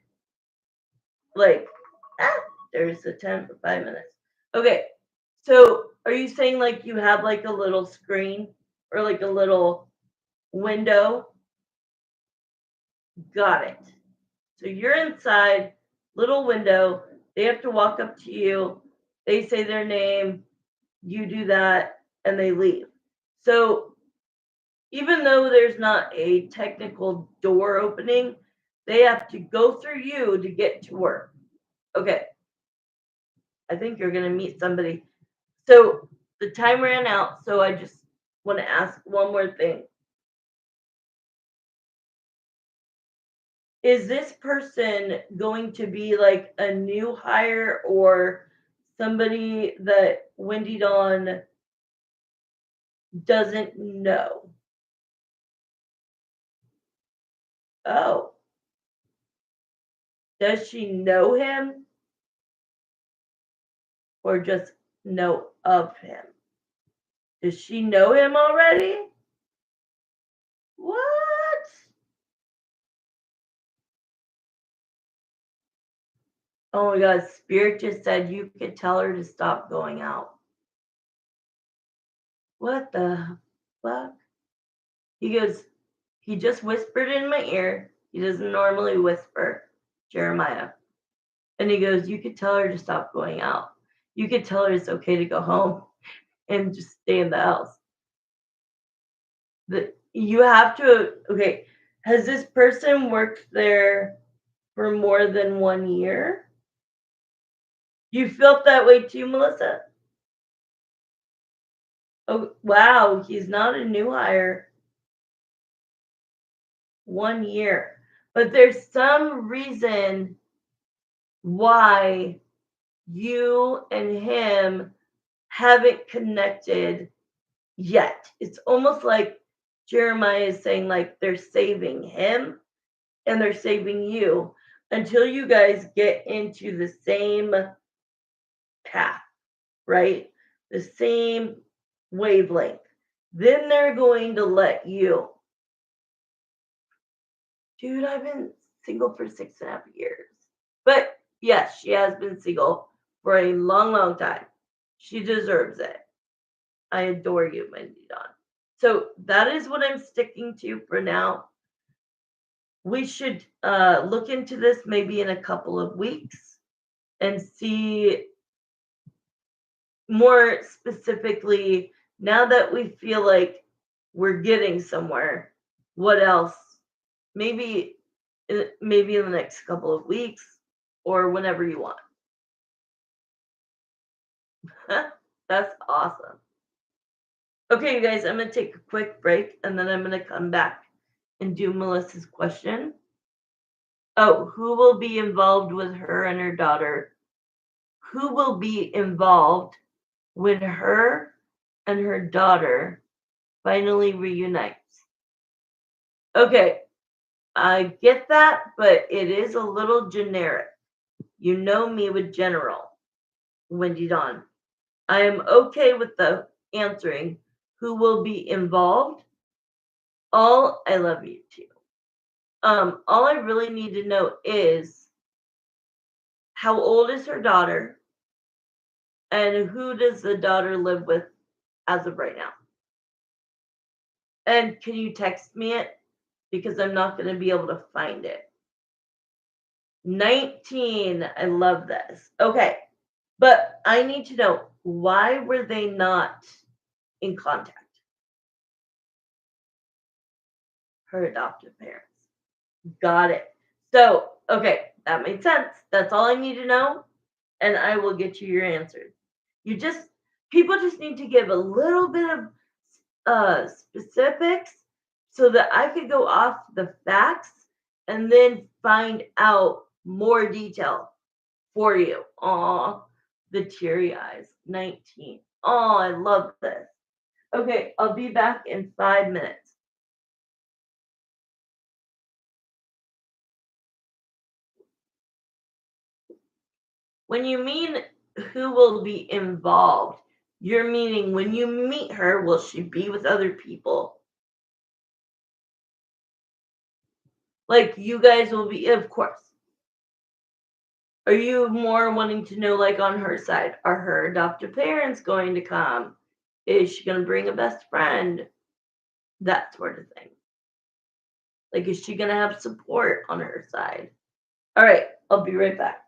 Like, ah, there's the 10 for 5 minutes. Okay. So are you saying like you have like a little screen or like a little window? Got it. So you're inside, little window. They have to walk up to you. They say their name. You do that and they leave. So even though there's not a technical door opening, they have to go through you to get to work. Okay. I think you're going to meet somebody. So the time ran out. So I just want to ask one more thing. Is this person going to be like a new hire, or somebody that Wendy Dawn doesn't know? Oh, does she know him, or just know of him? Does she know him already? What? Oh my God, Spirit just said you could tell her to stop going out. What the fuck? He goes, he just whispered in my ear. He doesn't normally whisper, Jeremiah. And he goes, you could tell her to stop going out. You could tell her it's okay to go home and just stay in the house. You have to, okay, has this person worked there for more than 1 year? You felt that way too, Melissa? Oh, wow, he's not a new hire. 1 year. But there's some reason why you and him haven't connected yet. It's almost like Jeremiah is saying, like, they're saving him and they're saving you. until you guys get into the same path, right? The same wavelength. Then they're going to let you. Dude, I've been single for 6.5 years. But yes, she has been single for a long, long time. She deserves it. I adore you, Mindy Dawn. So that is what I'm sticking to for now. We should look into this maybe in a couple of weeks and see more specifically, now that we feel like we're getting somewhere, what else? Maybe maybe in the next couple of weeks or whenever you want. That's awesome. Okay, you guys, I'm going to take a quick break and then I'm going to come back and do Melissa's question. Oh, who will be involved with her and her daughter? Who will be involved when her and her daughter finally reunites? Okay, I get that, but it is a little generic. You know me with general, Wendy Dawn. I am okay with the answering who will be involved. I love you too. All I really need to know is how old is her daughter and who does the daughter live with as of right now? And can you text me it? Because I'm not going to be able to find it. 19. I love this. Okay. But I need to know, why were they not in contact? Her adoptive parents. Got it. So, okay, that makes sense. That's all I need to know, and I will get you your answers. People just need to give a little bit of specifics so that I could go off the facts and then find out more detail for you. Aw, the teary eyes. 19. Oh, I love this. Okay, I'll be back in 5 minutes. When you mean who will be involved, you're meaning when you meet her, will she be with other people? Like you guys will be, of course. Are you more wanting to know, like on her side, are her adoptive parents going to come? Is she going to bring a best friend? That sort of thing. Like, is she going to have support on her side? All right, I'll be right back.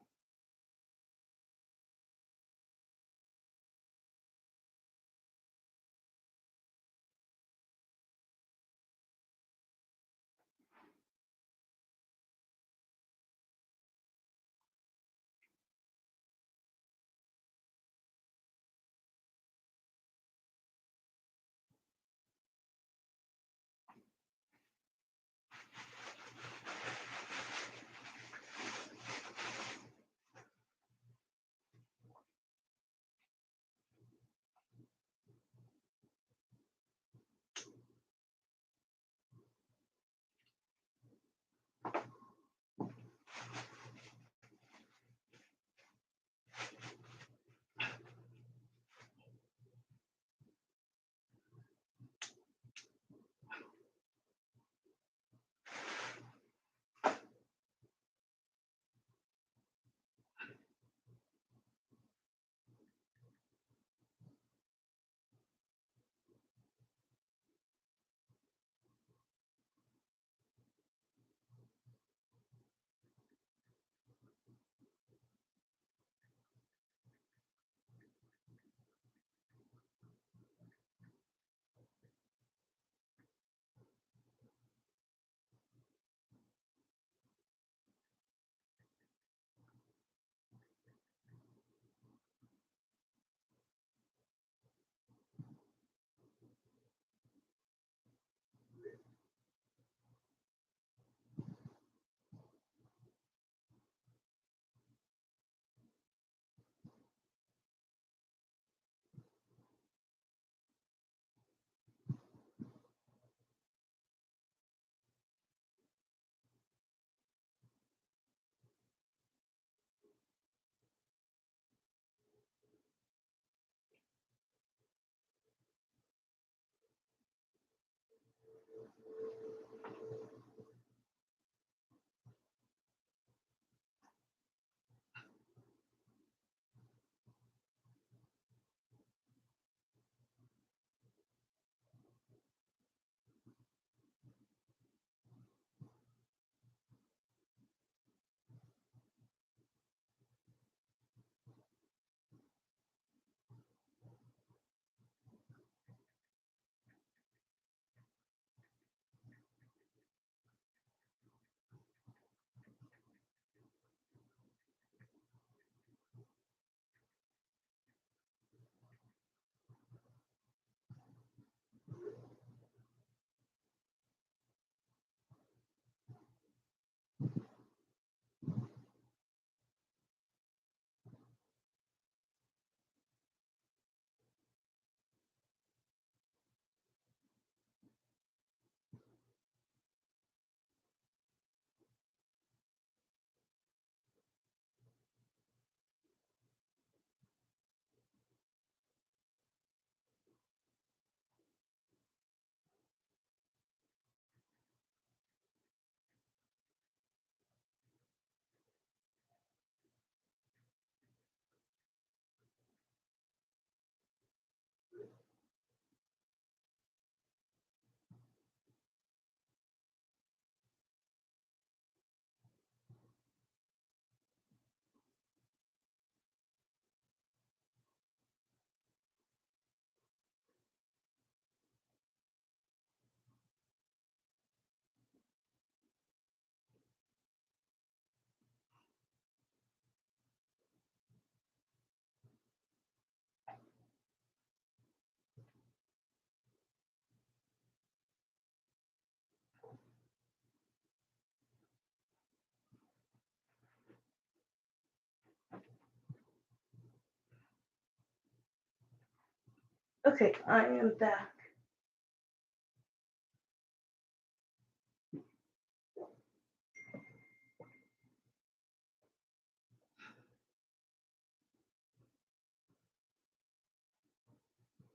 Okay, I am back.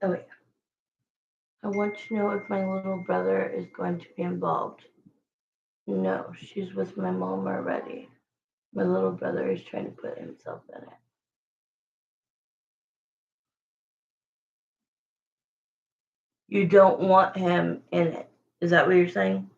Oh, yeah. I want to know if my little brother is going to be involved. No, she's with my mom already. My little brother is trying to put himself in it. You don't want him in it. Is that what you're saying?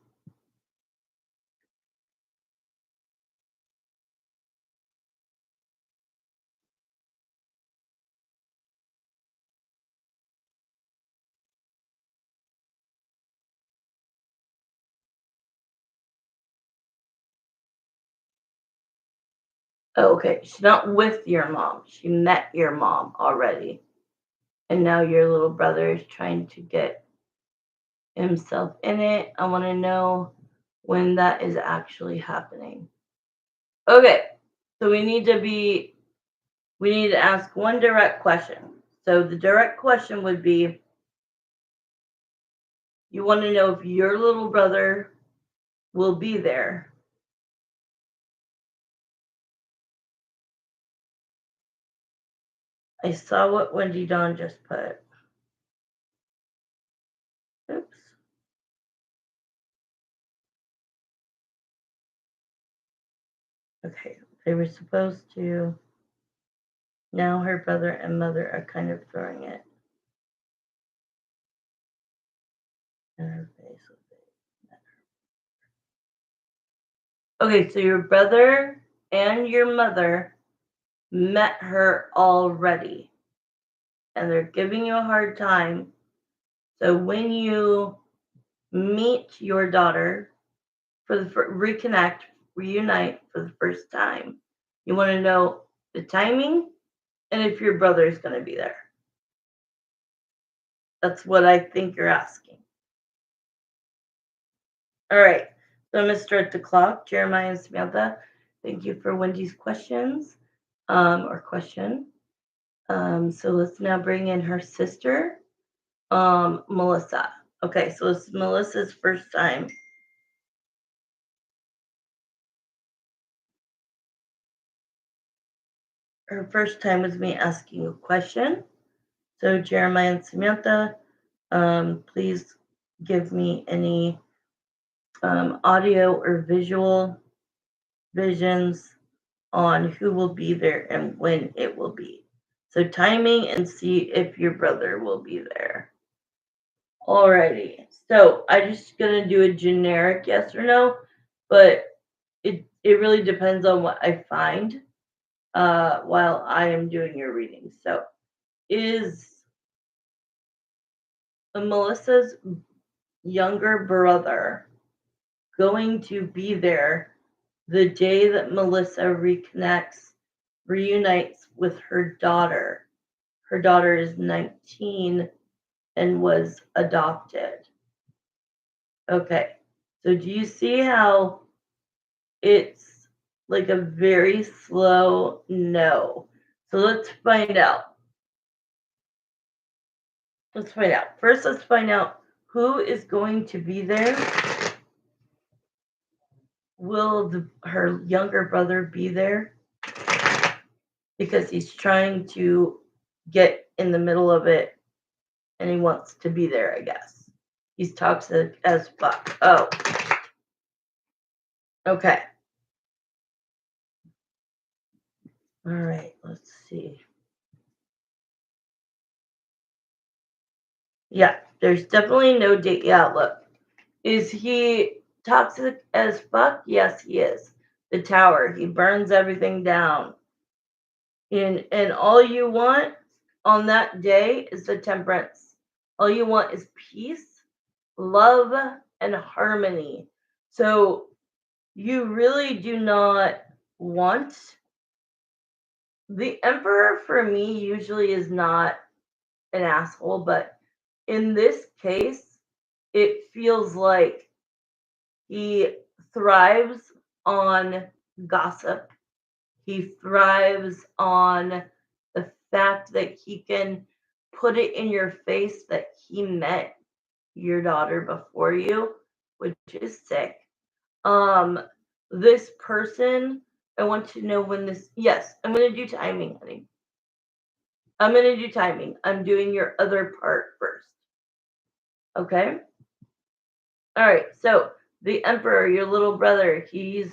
Oh, okay. She's not with your mom. She met your mom already. And now your little brother is trying to get himself in it. I want to know when that is actually happening. Okay. So we need to ask one direct question. So the direct question would be, you want to know if your little brother will be there. I saw what Wendy Dawn just put. Oops. Okay. They were supposed to. Now her brother and mother are kind of throwing it in her face. Okay, so your brother and your mother met her already, and they're giving you a hard time. So when you meet your daughter for the reunite for the first time, you want to know the timing and if your brother is going to be there. That's what I think you're asking. All right. So I'm going to start the clock. Jeremiah and Samantha, thank you for Wendy's questions or question. So let's now bring in her sister, Melissa. Okay, so it's Melissa's first time. Her first time was me asking a question. So Jeremiah and Samantha, please give me any audio or visual visions on who will be there and when it will be. So timing and see if your brother will be there. Alrighty. So I'm just gonna do a generic yes or no, but it really depends on what I find while I am doing your reading. So is Melissa's younger brother going to be there the day that Melissa reunites with her daughter? Her daughter is 19 and was adopted. Okay. So do you see how it's like a very slow no? So let's find out. Let's find out. First, let's find out who is going to be there. Will her younger brother be there? Because he's trying to get in the middle of it and he wants to be there, I guess. He's toxic as fuck. Oh. Okay. All right, let's see. Yeah, there's definitely no date. Yeah, look. Is he toxic as fuck? Yes, he is. The tower. He burns everything down. And all you want on that day is the temperance. All you want is peace, love, and harmony. So you really do not want the emperor. For me, usually is not an asshole, but in this case, it feels like he thrives on gossip. He thrives on the fact that he can put it in your face that he met your daughter before you, which is sick. Um, this person, I want to know when this. Yes, I'm gonna do timing, honey. I'm gonna do timing. I'm doing your other part first. Okay. All right. So the emperor, your little brother, he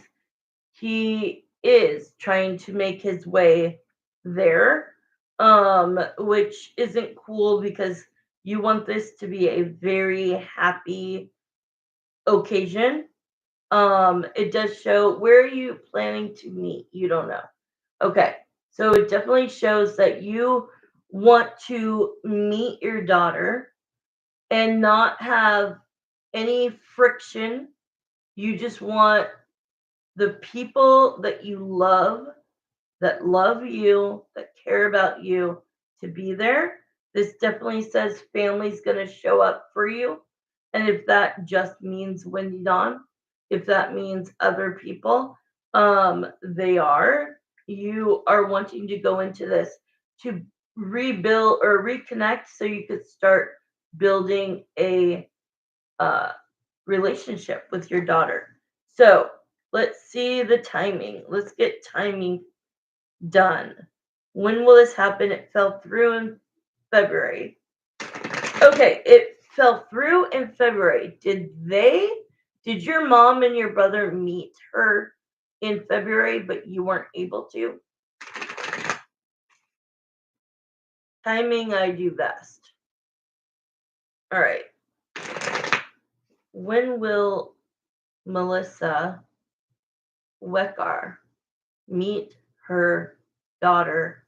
is trying to make his way there, which isn't cool because you want this to be a very happy occasion. It does show where are you planning to meet? You don't know. Okay. So it definitely shows that you want to meet your daughter and not have any friction. You just want the people that love you, that care about you to be there. This definitely says family's going to show up for you. And if that just means Wendy Dawn, if that means other people, they are. You are wanting to go into this to rebuild or reconnect so you could start building a uh, relationship with your daughter. So let's see the timing. Let's get timing done. When will this happen? It fell through in February. Okay, it fell through in February. Did your mom and your brother meet her in February, but you weren't able to? Timing, I do best. All right. When will Melissa Weckar meet her daughter,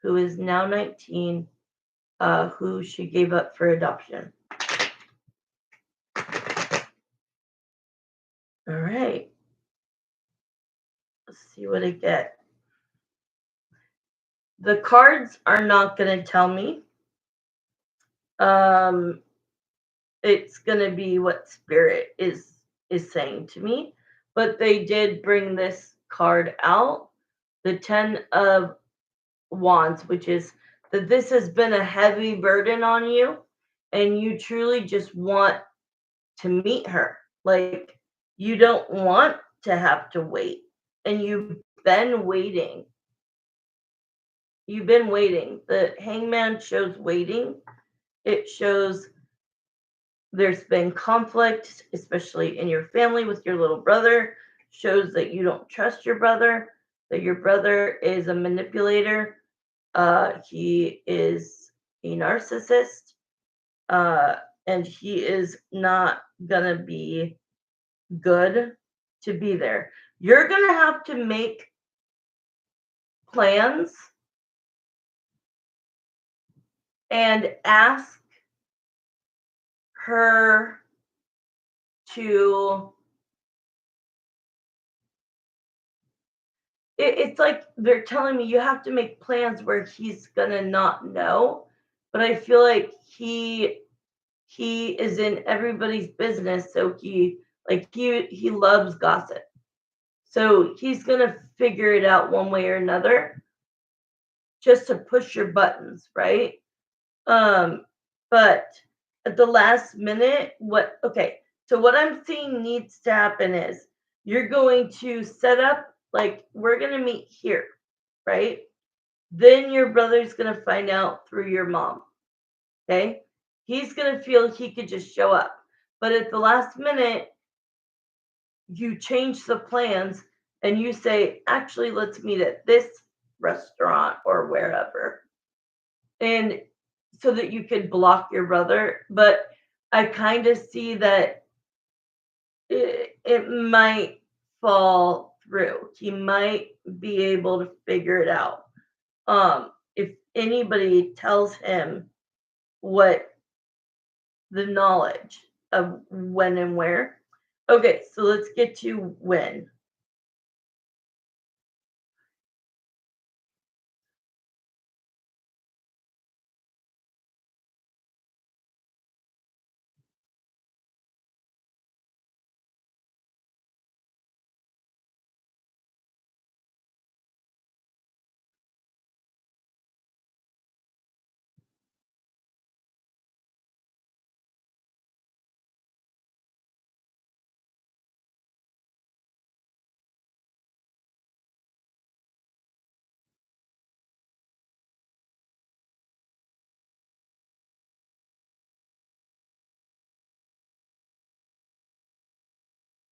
who is now 19, who she gave up for adoption? All right. Let's see what I get. The cards are not going to tell me. Um, it's going to be what spirit is saying to me. But they did bring this card out, the 10 of Wands, which is that this has been a heavy burden on you and you truly just want to meet her. Like you don't want to have to wait and you've been waiting. You've been waiting. The hangman shows waiting. It shows there's been conflict, especially in your family with your little brother. Shows that you don't trust your brother, that your brother is a manipulator. He is a narcissist. And he is not going to be good to be there. You're going to have to make plans and ask her to it's like they're telling me you have to make plans where he's gonna not know, but I feel like he is in everybody's business, so he loves gossip, so he's gonna figure it out one way or another just to push your buttons, right? But at the last minute, so what I'm seeing needs to happen is you're going to set up, like, we're going to meet here, right? Then your brother's going to find out through your mom, okay? He's going to feel he could just show up. But at the last minute, you change the plans and you say, actually, let's meet at this restaurant or wherever. And so that you could block your brother. But I kind of see that it might fall through. He might be able to figure it out. If anybody tells him what the knowledge of when and where. Okay, so let's get to when.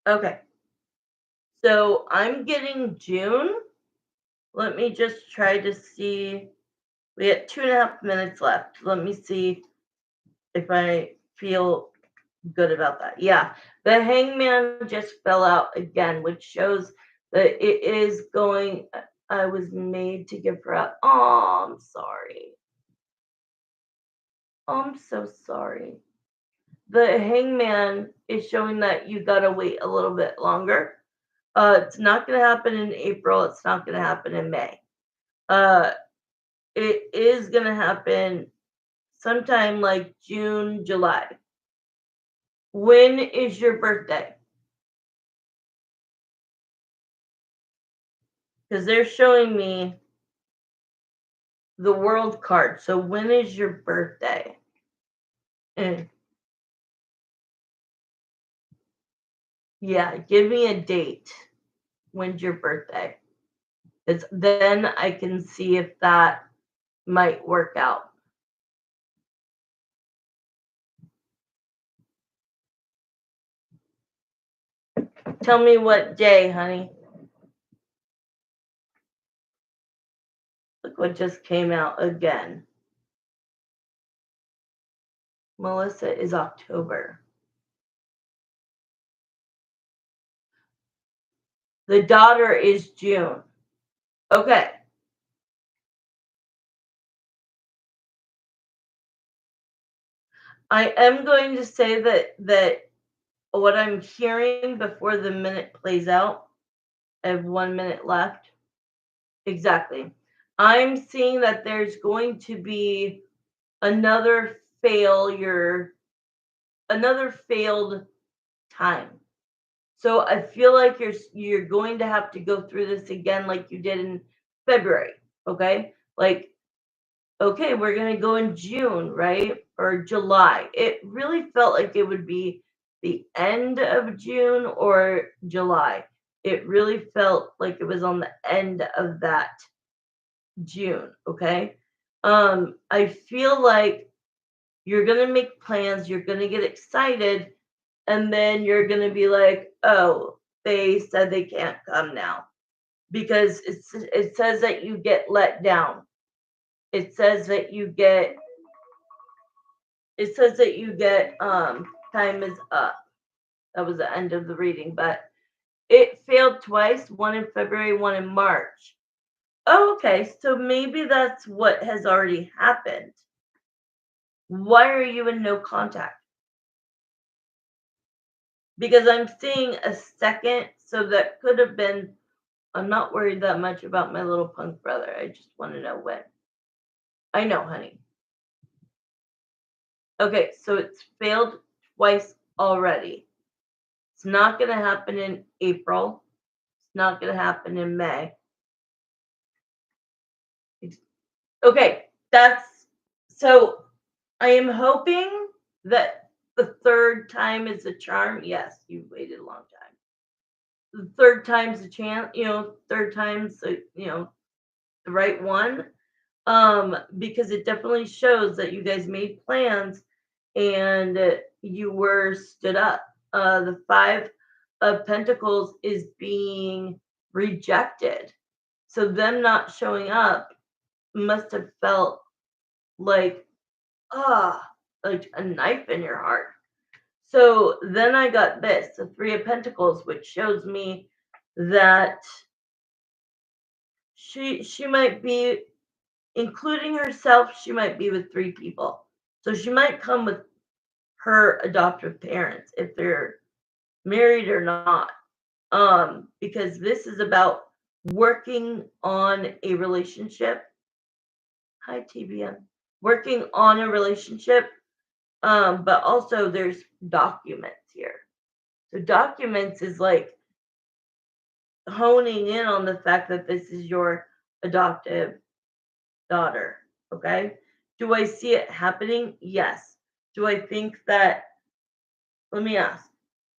Okay. So I'm getting June. Let me just try to see. We had 2.5 minutes left. Let me see if I feel good about that. Yeah, the hangman just fell out again, which shows that it is going. I was made to give her up. Oh, I'm sorry. Oh, I'm so sorry. The hangman is showing that you gotta wait a little bit longer. It's not gonna happen in April. It's not gonna happen in May. Uh, it is gonna happen sometime like June, July. When is your birthday? Because they're showing me the world card. So when is your birthday? And yeah, give me a date. When's your birthday? It's then I can see if that might work out. Tell me what day, honey. Look what just came out again. Melissa is October. The daughter is June. Okay. I am going to say that what I'm hearing before the minute plays out, I have 1 minute left. Exactly. I'm seeing that there's going to be another failure, another failed time. So I feel like you're going to have to go through this again like you did in February, okay? Like, okay, we're going to go in June, right? Or July. It really felt like it would be the end of June or July. It really felt like it was on the end of that June, okay? I feel like you're going to make plans, you're going to get excited, and then you're going to be like, "Oh, they said they can't come now." Because it says that you get let down. It says that you get time is up. That was the end of the reading, but it failed twice, one in February, one in March. Oh, okay, so maybe that's what has already happened. Why are you in no contact? Because I'm seeing a second, so that could have been. I'm not worried that much about my little punk brother. I just want to know when. I know, honey. Okay, so it's failed twice already. It's not going to happen in April. It's not going to happen in May. Okay, that's so I am hoping that the third time is a charm. Yes, you waited a long time. The third time's a chance, third time's the right one. Because it definitely shows that you guys made plans and you were stood up. The Five of Pentacles is being rejected. So them not showing up must have felt like, ah, like a knife in your heart. So then I got this, the Three of Pentacles, which shows me that she might be, including herself, she might be with three people. So she might come with her adoptive parents if they're married or not. Because this is about working on a relationship. Hi, TBM. Working on a relationship. But also there's documents here. So documents is like honing in on the fact that this is your adoptive daughter. Okay. Do I see it happening? Yes. Do I think that, let me ask,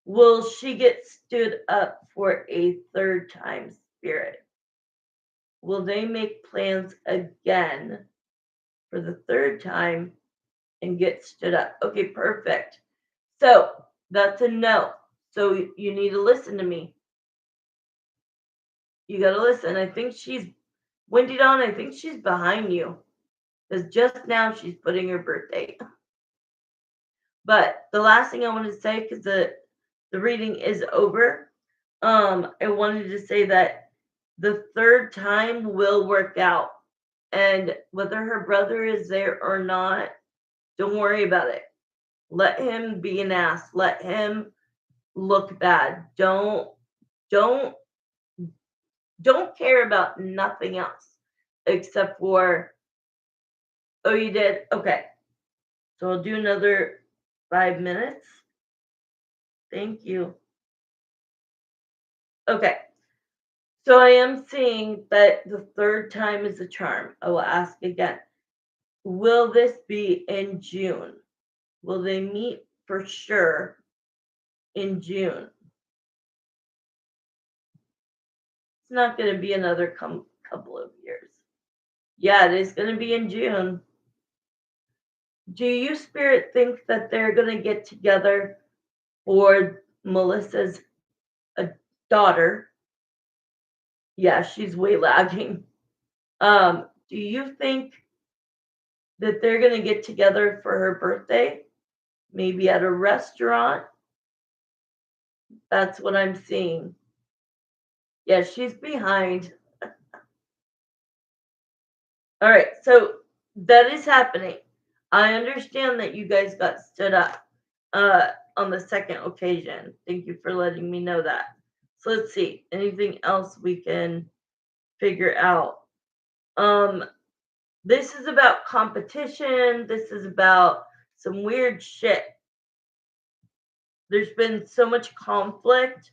will she get stood up for a third time, Spirit? Will they make plans again for the third time and get stood up? Okay, perfect. So that's a no. So you need to listen to me. You got to listen. I think she's Wendy Dawn. I think she's behind you because just now she's putting her birthday. But the last thing I want to say, because the reading is over, I wanted to say that the third time will work out, and whether her brother is there or not, don't worry about it. Let him be an ass. Let him look bad. Don't don't care about nothing else except for, oh, you did? Okay. So I'll do another 5 minutes. Thank you. Okay. So I am seeing that the third time is a charm. I will ask again. Will this be in June? Will they meet for sure in June? It's not going to be another couple of years. Yeah, it is going to be in June. Do you, Spirit, think that they're going to get together for Melissa's daughter? Yeah, she's way lagging. Do you think that they're going to get together for her birthday? Maybe at a restaurant? That's what I'm seeing. Yeah, she's behind. All right, so that is happening. I understand that you guys got stood up on the second occasion. Thank you for letting me know that. So let's see. Anything else we can figure out? This is about competition. This is about some weird shit. There's been so much conflict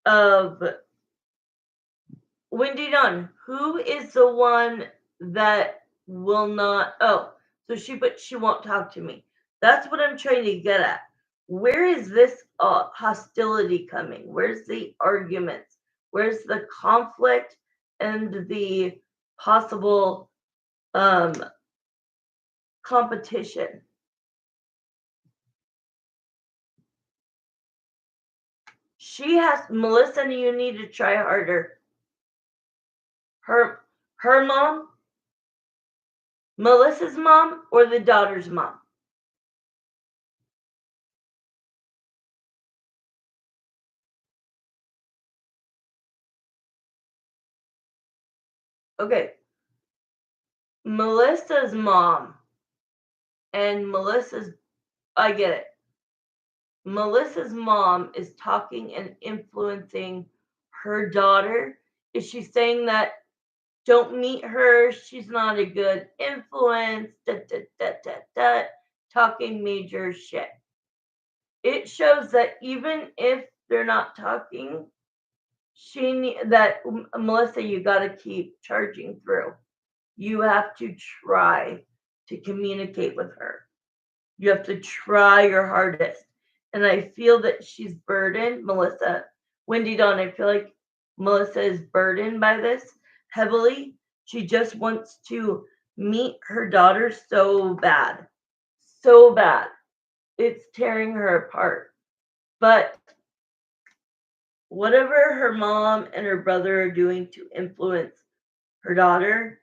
of Wendy Dunn. Who is the one that will not? Oh, so she won't talk to me. That's what I'm trying to get at. Where is this hostility coming? Where's the arguments? Where's the conflict and the possible um, competition? She has Melissa, and you need to try harder. Her mom, Melissa's mom, or the daughter's mom? Okay, Melissa's mom and Melissa's, I get it. Melissa's mom is talking and influencing her daughter. Is she saying that don't meet her? She's not a good influence. Da, da, da, da, da, talking major shit. It shows that even if they're not talking, Melissa, you got to keep charging through. You have to try to communicate with her. You have to try your hardest. And I feel that she's burdened, Melissa. Wendy Dawn, I feel like Melissa is burdened by this heavily. She just wants to meet her daughter so bad. So bad. It's tearing her apart. But whatever her mom and her brother are doing to influence her daughter,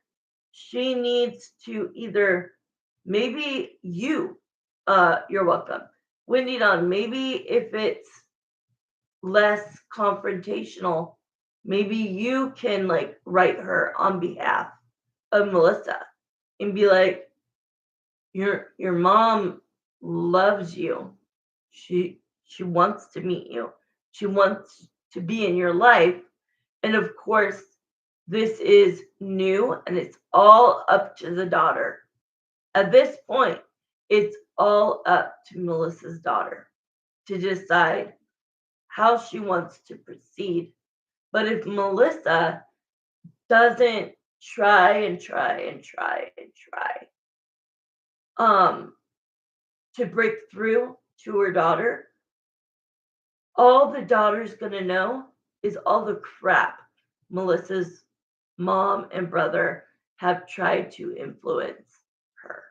she needs to either, maybe you're welcome. Wendy Dawn, maybe if it's less confrontational, maybe you can like write her on behalf of Melissa and be like, your mom loves you. She wants to meet you. She wants to be in your life. And of course, this is new and it's all up to the daughter. At this point, it's all up to Melissa's daughter to decide how she wants to proceed. But if Melissa doesn't try and try and try and try to break through to her daughter, all the daughter's gonna know is all the crap Melissa's mom and brother have tried to influence her.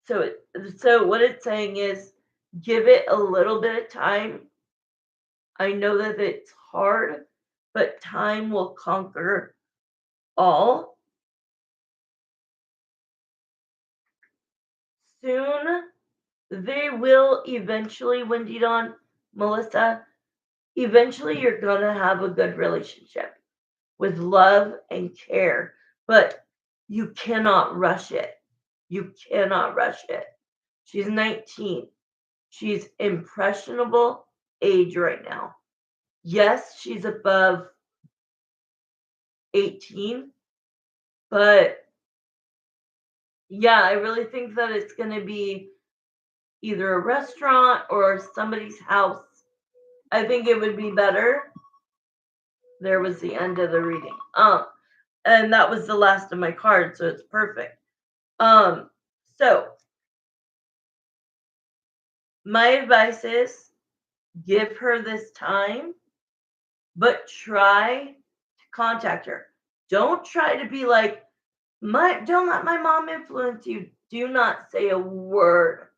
So what it's saying is give it a little bit of time. I know that it's hard, but time will conquer all. Soon they will eventually, Wendy Dawn, Melissa, eventually you're gonna have a good relationship with love and care, but you cannot rush it. You cannot rush it. She's 19. She's impressionable age right now. Yes, she's above 18, but yeah, I really think that it's going to be either a restaurant or somebody's house. I think it would be better. There was the end of the reading. And that was the last of my cards, so it's perfect. So my advice is give her this time, but try to contact her. Don't try to be like, don't let my mom influence you. Do not say a word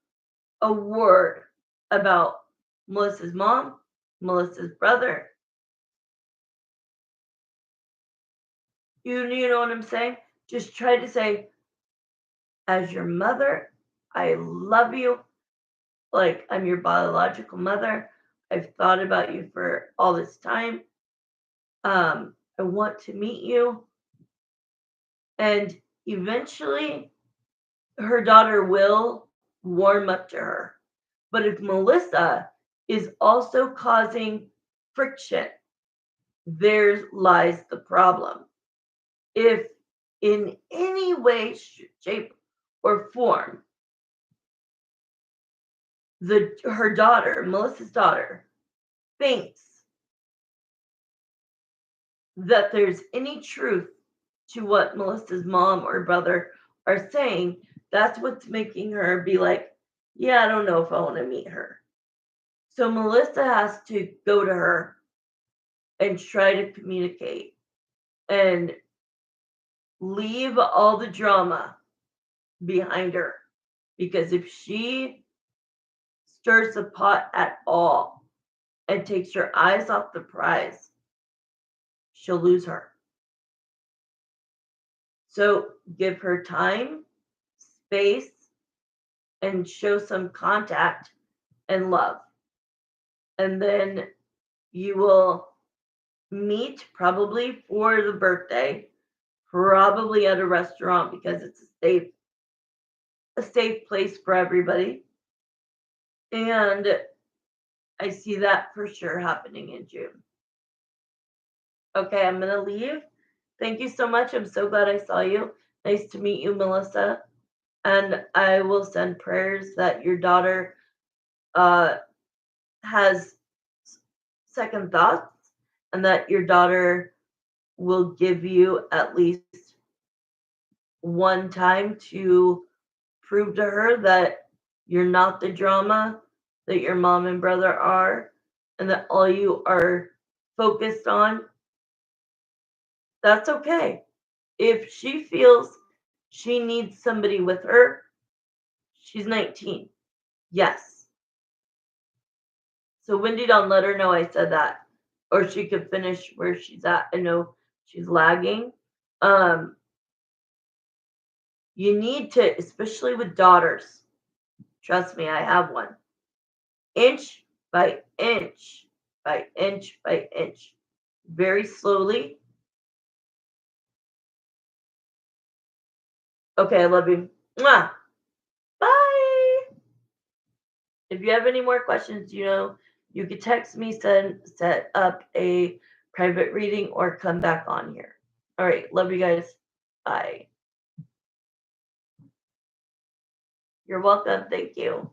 about Melissa's mom, Melissa's brother. You know what I'm saying? Just try to say, as your mother, I love you. Like I'm your biological mother. I've thought about you for all this time. I want to meet you. And eventually her daughter will warm up to her. But if Melissa is also causing friction, there lies the problem. If in any way, shape, or form, her daughter, Melissa's daughter, thinks that there's any truth to what Melissa's mom or brother are saying, that's what's making her be like, yeah, I don't know if I want to meet her. So Melissa has to go to her and try to communicate and leave all the drama behind her. Because if she stirs the pot at all and takes her eyes off the prize, she'll lose her. So give her time, space, and show some contact and love. And then you will meet probably for the birthday, probably at a restaurant because it's a safe place for everybody. And I see that for sure happening in June. Okay, I'm going to leave. Thank you so much. I'm so glad I saw you. Nice to meet you, Melissa. And I will send prayers that your daughter has second thoughts and that your daughter will give you at least one time to prove to her that you're not the drama that your mom and brother are, and that all you are focused on. That's okay. If she feels she needs somebody with her, she's 19. Yes. So Wendy, don't let her know I said that. Or she could finish where she's at. I know she's lagging. Um, you need to, especially with daughters. Trust me, I have one. Inch by inch by inch by inch. Very slowly. Okay, I love you. Mwah. Bye. If you have any more questions, you could text me, set up a private reading, or come back on here. All right, love you guys. Bye. You're welcome. Thank you.